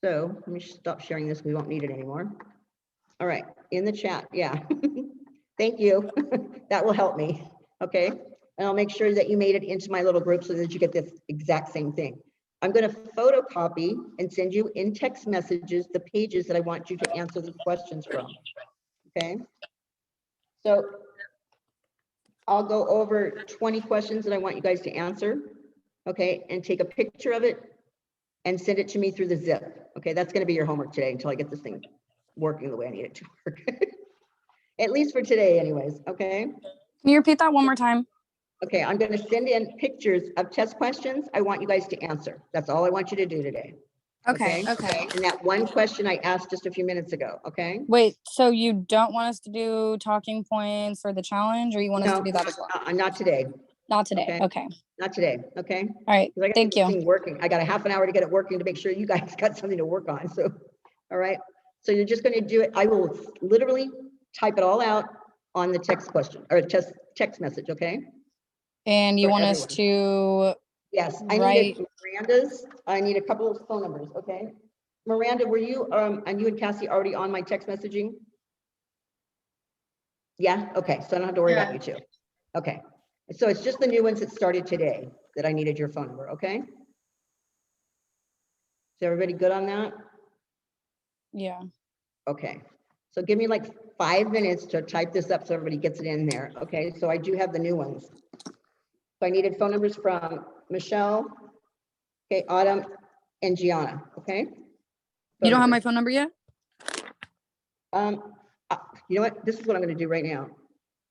So let me stop sharing this. We won't need it anymore. All right, in the chat, yeah. Thank you. That will help me, okay? And I'll make sure that you made it into my little group so that you get this exact same thing. I'm going to photocopy and send you in text messages the pages that I want you to answer these questions from, okay? So I'll go over 20 questions that I want you guys to answer, okay? And take a picture of it and send it to me through the zip. Okay, that's going to be your homework today until I get this thing working the way I need it to work. At least for today anyways, okay? Can you repeat that one more time? Okay, I'm going to send in pictures of test questions I want you guys to answer. That's all I want you to do today. Okay. And that one question I asked just a few minutes ago, okay? Wait, so you don't want us to do talking points for the challenge, or you want us to do that as well? Not today. Not today. Okay. Not today, okay? All right. 'Cause I gotta Thank get this you. thing working. I got a half an hour to get it working to make sure you guys got something to work on. So, all right. So you're just going to do it. I will literally type it all out on the text question or text message, okay? And you For want us everyone. to? Yes, I Right. need Miranda's. I need a couple of phone numbers, okay? Miranda, were you and you and Cassie already on my text messaging? Yeah, okay, so I don't have to worry about you two. Okay, so it's just the new ones that started today that I needed your phone number, okay? Is everybody good on that? Yeah. Okay, so give me like 5 minutes to type this up so everybody gets it in there, okay? So I do have the new ones. So I needed phone numbers from Michelle, okay, Autumn, and Gianna, okay? You don't have my phone number yet? You know what? This is what I'm going to do right now.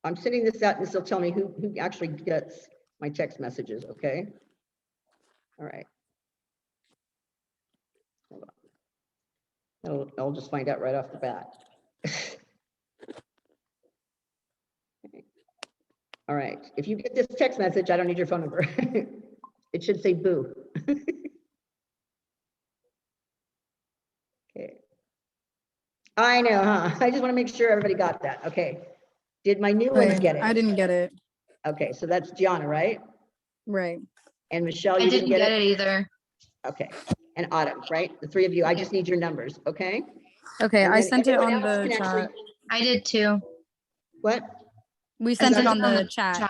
I'm sending this out and this will tell me who actually gets my text messages, okay? All right. Hold on. I'll just find out right off the bat. Okay. All right. If you get this text message, I don't need your phone number. It should say boo. Okay. I know, huh? I just want to make sure everybody got that. Okay. Did my new ones Wait, get it? I didn't get it. Okay, so that's Gianna, right? Right. And Michelle, I you didn't get it either. Okay. And Autumn, right? The three of you. I just need your numbers, okay? Okay, And I then sent it everyone on else the can actually- chat. I did too. What? We I sent it sent on the chat,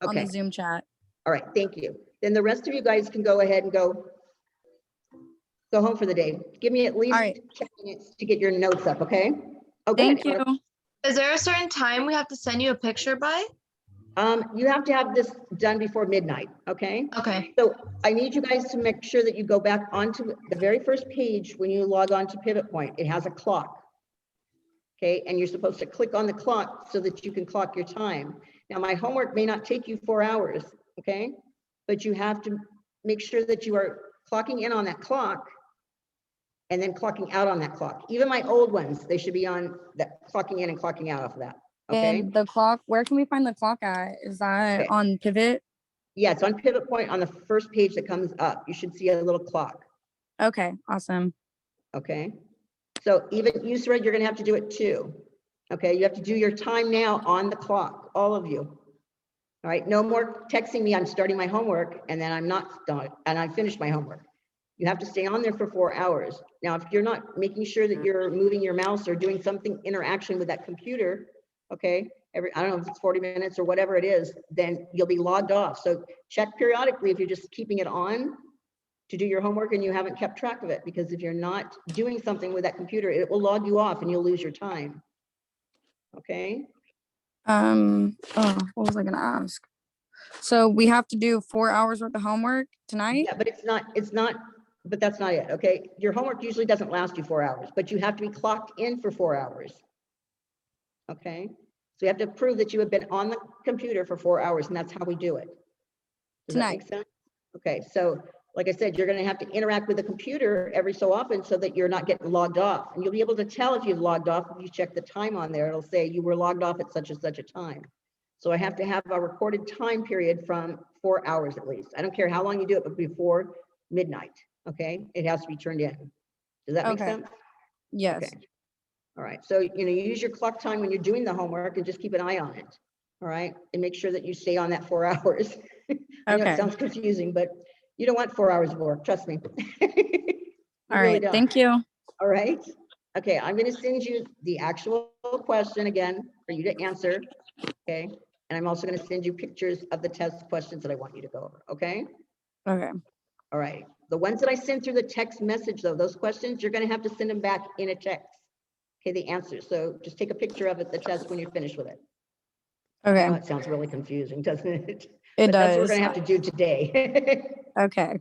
on Okay. the Zoom chat. All right, thank you. Then the rest of you guys can go ahead and go home for the day. Give me at least 10 minutes to get your notes up, okay? Oh, go Thank ahead. you. Is there a certain time we have to send you a picture by? You have to have this done before midnight, okay? Okay. So I need you guys to make sure that you go back onto the very first page when you log on to Pivot Point. It has a clock. Okay, and you're supposed to click on the clock so that you can clock your time. Now, my homework may not take you 4 hours, okay? But you have to make sure that you are clocking in on that clock and then clocking out on that clock. Even my old ones, they should be on that clocking in and clocking out of that, okay? And the clock, where can we find the clock at? Is that Okay. on Pivot? Yeah, it's on Pivot Point on the first page that comes up. You should see a little clock, Okay, awesome. okay? So even you, Sared, you're gonna have to do it too. Okay, you have to do your time now on the clock, all of you. All right, no more texting me, I'm starting my homework, and then I'm not done, and I finished my homework. You have to stay on there for 4 hours. Now, if you're not making sure that you're moving your mouse or doing something interaction with that computer, okay, I don't know if it's 40 minutes or whatever it is, then you'll be logged off. So check periodically if you're just keeping it on to do your homework and you haven't kept track of it, because if you're not doing something with that computer, it will log you off and you'll lose your time. Okay. Oh, what was I gonna ask? So we have to do 4 hours worth of homework tonight? Yeah, but but that's not it. Okay. Your homework usually doesn't last you 4 hours, but you have to be clocked in for 4 hours. Okay. So you have to prove that you have been on the computer for 4 hours, and that's how we do it. Does that make sense? Okay. So like I said, you're going to have to interact with the computer every so often so that you're not getting logged off. And you'll be able to tell if you've logged off. If you check the time on there, it'll say you were logged off at such and such a time. So I have to have a recorded time period from 4 hours at least. I don't care how long you do it, but before midnight. Okay. It has to be turned in. Does that make sense? Yes. Okay. All right. So, you use your clock time when you're doing the homework and just keep an eye on it. All right. And make sure that you stay on that 4 hours. I know it sounds confusing, but you don't want 4 hours of work. Trust me. All right. Thank you. All right. Okay. I'm going to send you the actual question again for you to answer. Okay. And I'm also going to send you pictures of the test questions that I want you to go over. Okay. Okay. All right. The ones that I sent through the text message, though, those questions, you're going to have to send them back in a text. Okay. The answers. So just take a picture of it, the test, when you're finished with it. Okay. Oh, it sounds really confusing, doesn't it? It But that's what we're does. going to have to do today. Okay.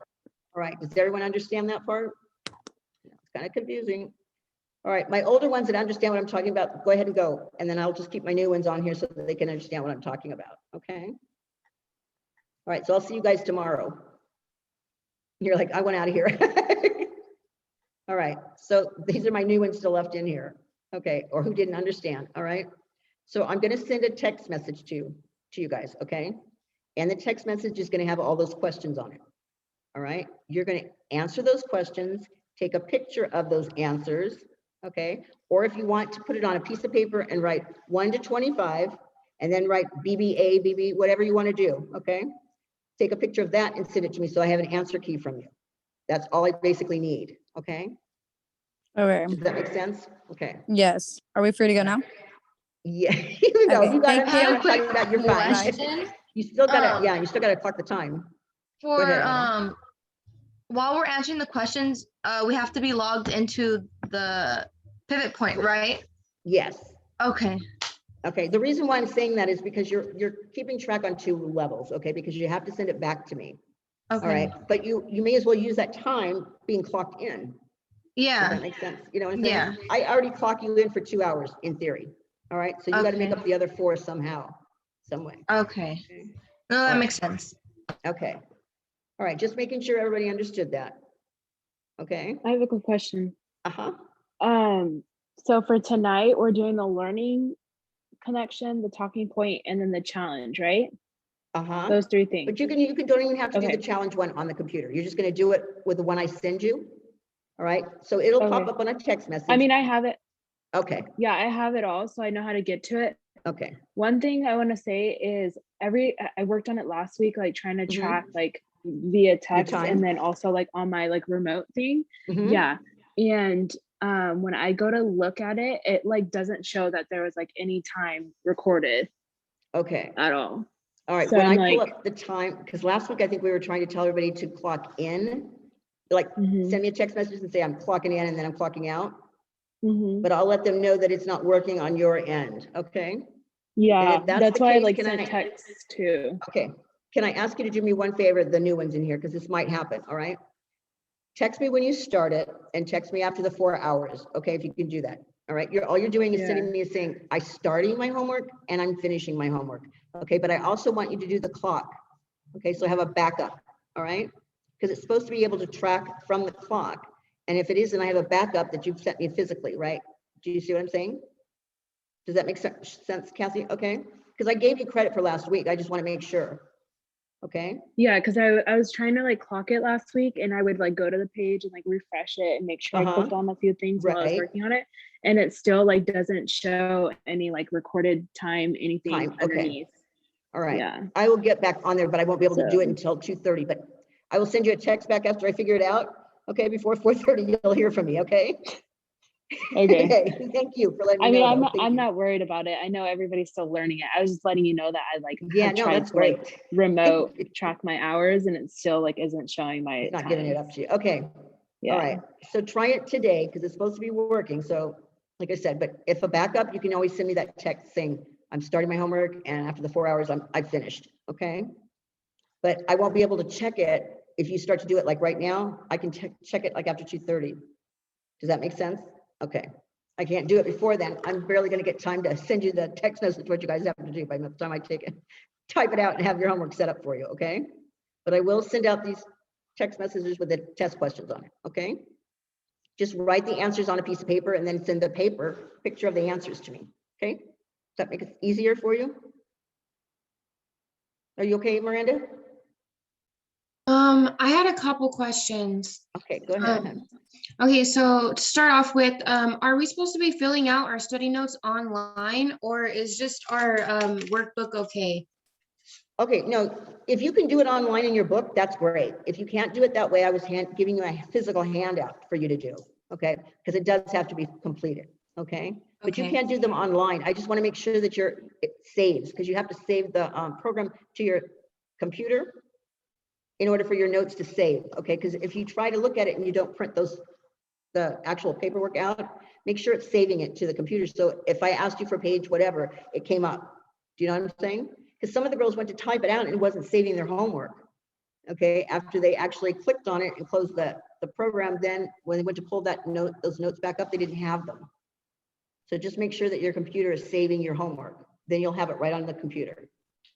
All right. Does everyone understand that part? It's kind of confusing. All right. My older ones that understand what I'm talking about, go ahead and go. And then I'll just keep my new ones on here so that they can understand what I'm talking about. Okay. All right. So I'll see you guys tomorrow. You're like, I want out of here. All right. So these are my new ones still left in here. Okay. Or who didn't understand. All right. So I'm going to send a text message to you guys. Okay. And the text message is going to have all those questions on it. All right. You're going to answer those questions, take a picture of those answers. Okay. Or if you want to put it on a piece of paper and write 1 to 25 and then write BBA, BB, whatever you want to do. Okay. Take a picture of that and send it to me so I have an answer key from you. That's all I basically need. Okay. Okay. Does that make sense? Okay. Yes. Are we free to go now? Yeah. You know, Okay, you got thank you. to talk about your fine. Question. You still got to, you still got to clock the time. For ahead, while we're answering the questions, we have to be logged into the Pivot Point, right? Yes. Okay. Okay. The reason why I'm saying that is because you're keeping track on 2 levels. Okay. Because you have to send it back to me. Okay. All right. But you may as well use that time being clocked in. Does Yeah. that make sense? You know what I'm saying? Yeah. I already clock you in for 2 hours in theory. All right. So you got to make Okay. up the other 4 somehow, some way. Okay. Okay. No, that All makes sense. Okay. All right. Just making sure everybody understood that. Okay. I have a quick question. Uh-huh. So for tonight, we're doing the learning connection, the talking point, and then the challenge, right? Uh-huh. Those 3 things. But you don't even have to do Okay. the challenge one on the computer. You're just going to do it with the one I send you. All right. So it'll pop Okay. up on a text message. I mean, I have it. Okay. Yeah, I have it all, so I know how to get to it. Okay. One thing I want to say is I worked on it last week, like trying to Mhm. track like via text time. and then also like on my like remote thing. Mhm. Yeah. And when I go to look at it, it like doesn't show that there was like any time recorded Okay. at all. All right. So When I'm I pull like, up the time, because last week I think we were trying to tell everybody to clock in, like send me a text message and say I'm clocking in and then I'm clocking out. But I'll let them know that it's not working on your end. Okay. yeah, And if that's the why I case, like can sent I- text too. Okay. Can I ask you to do me one favor, the new ones in here, because this might happen. All right. Text me when you start it and text me after the 4 hours. Okay. If you can do that. All right. All you're doing is sending me saying I'm starting my homework and I'm finishing my homework. Okay. But I also want you to do the clock. Okay. So have a backup. All right. Because it's supposed to be able to track from the clock. And if it isn't, I have a backup that you've sent me physically, right? Do you see what I'm saying? Does that make sense, Kathy? Okay. Because I gave you credit for last week. I just want to make sure. Okay. Yeah, because I was trying to like clock it last week and I would like go to the page and like refresh it and make sure I clicked on a few things while I was Right. working on it. And it still like doesn't show any like recorded time, anything Time, okay. underneath. All right. Yeah. I will get back on there, but I won't be able to do it So- until 2:30. But I will send you a text back after I figure it out. Okay. Before 4:30, you'll hear from me. Okay. Okay. Okay. Thank you for letting me I mean, know. I'm though. not, Thank I'm you. not worried about it. I know everybody's still learning it. I was just letting you know that I like Yeah, have no, tried that's to like great. remote track my hours and it still like isn't showing my It's not giving it time. up to you. Okay. Yeah. All right. So try it today because it's supposed to be working. So like I said, but if a backup, you can always send me that text saying I'm starting my homework and after the 4 hours, I've finished. Okay. But I won't be able to check it if you start to do it like right now. I can check it like after 2:30. Does that make sense? Okay. I can't do it before then. I'm barely going to get time to send you the text message, what you guys have to do by the time I take it, type it out and have your homework set up for you. Okay. But I will send out these text messages with the test questions on it. Okay. Just write the answers on a piece of paper and then send the picture of the answers to me. Okay. Does that make it easier for you? Are you okay, Miranda? I had a couple questions. Okay, go ahead. Okay, so to start off with, are we supposed to be filling out our study notes online or is just our workbook okay? Okay, no, if you can do it online in your book, that's great. If you can't do it that way, I was giving you a physical handout for you to do, okay? Because it does have to be completed, okay? But you Okay. can't do them online. I just want to make sure that it saves, because you have to save the program to your computer in order for your notes to save, okay? Because if you try to look at it and you don't print the actual paperwork out, make sure it's saving it to the computer. So if I asked you for page whatever, it came up. Do you know what I'm saying? Because some of the girls went to type it out and it wasn't saving their homework. Okay, after they actually clicked on it and closed the program, then when they went to pull those notes back up, they didn't have them. So just make sure that your computer is saving your homework. Then you'll have it right on the computer.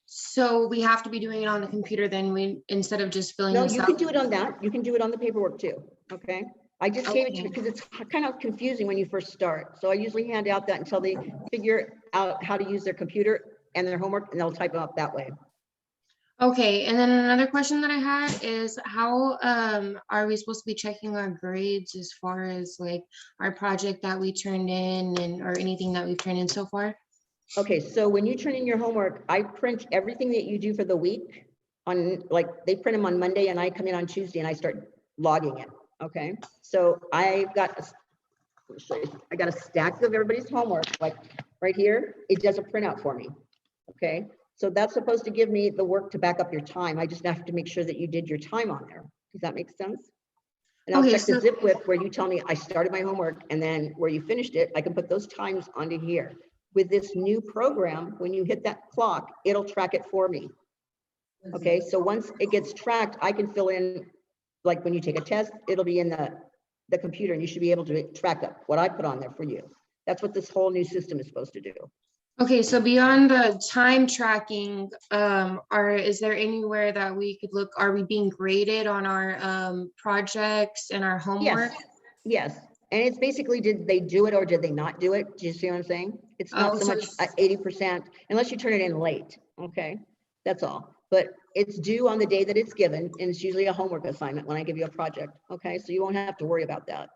So we have to be doing it on the computer then instead of just filling No, this you out? can do it on that. You can do it on the paperwork too, okay? I just gave it to you because it's kind of confusing when you first start. So I usually hand out that until they figure out how to use their computer and their homework, and they'll type them up that way. Okay, and then another question that I had is how are we supposed to be checking our grades as far as like our project that we turned in and or anything that we've turned in so far? Okay, so when you turn in your homework, I print everything that you do for the week on, like, they print them on Monday and I come in on Tuesday and I start logging it, okay? So I got a stack of everybody's homework, like right here, it does a printout for me, okay? So that's supposed to give me the work to back up your time. I just have to make sure that you did your time on there. Does that make sense? And I'll Okay, check the so- zip whip where you tell me I started my homework and then where you finished it, I can put those times onto here. With this new program, when you hit that clock, it'll track it for me. Okay, so once it gets tracked, I can fill in, like when you take a test, it'll be in the the computer and you should be able to track up what I put on there for you. That's what this whole new system is supposed to do. Okay, so beyond the time tracking, is there anywhere that we could look? Are we being graded on our projects and our homework? Yes. And it's basically, did they do it or did they not do it? Do you see what I'm saying? It's not Oh, so so much it's- 80%, unless you turn it in late. Okay, that's all. But it's due on the day that it's given, and it's usually a homework assignment when I give you a project. Okay, so you won't have to worry about that.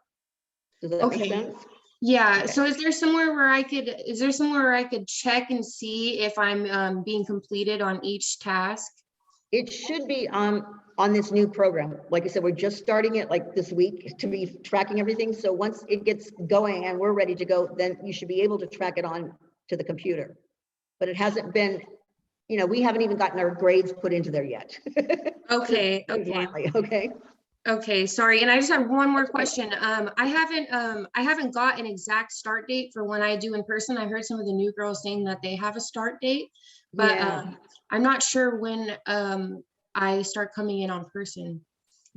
Does that make sense? Yeah, Okay. so is there somewhere where I could check and see if I'm being completed on each task? It should be on this new program. Like I said, we're just starting it like this week to be tracking everything. So once it gets going and we're ready to go, then you should be able to track it on to the computer. But it hasn't been, you know, we haven't even gotten our grades put into there yet. Okay, Put it bluntly, okay. Okay, sorry. And I just have one more question. I haven't got an exact start date for when I do in person. I heard some of the new girls saying that they have a start date, but Yeah. I'm not sure when I start coming in on person.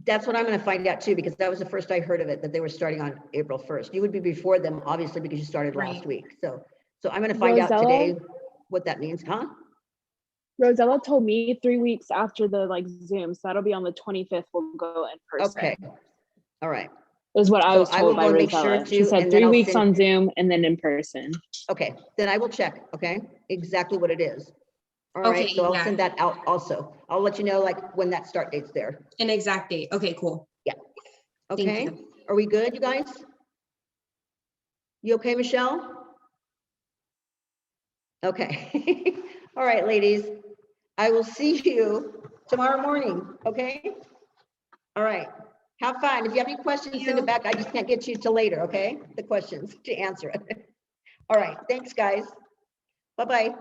That's what I'm going to find out too, because that was the first I heard of it, that they were starting on April 1st. You would be before them, obviously, because you started last week. So I'm going to find out today what that means, huh? Rosella told me 3 weeks after the like Zoom, so that'll be on the 25th. We'll go in person. Okay. All right. Is what I So was I told will by go and make sure Rosella. She to, said and then 3 I'll weeks send- on Zoom and then in person. Okay, then I will check, okay, exactly what it is. All right, Okay, so I'll yeah. send that out also. I'll let you know like when that start date's there. An exact date. Okay, cool. Yeah. Thank Okay, you. are we good, you guys? You okay, Michelle? Okay. All right, ladies. I will see you tomorrow morning, okay? All right. Have fun. If you have any questions, send it back. I just can't get you till later, okay? The questions to answer it. All right. Thanks, guys. Bye-bye.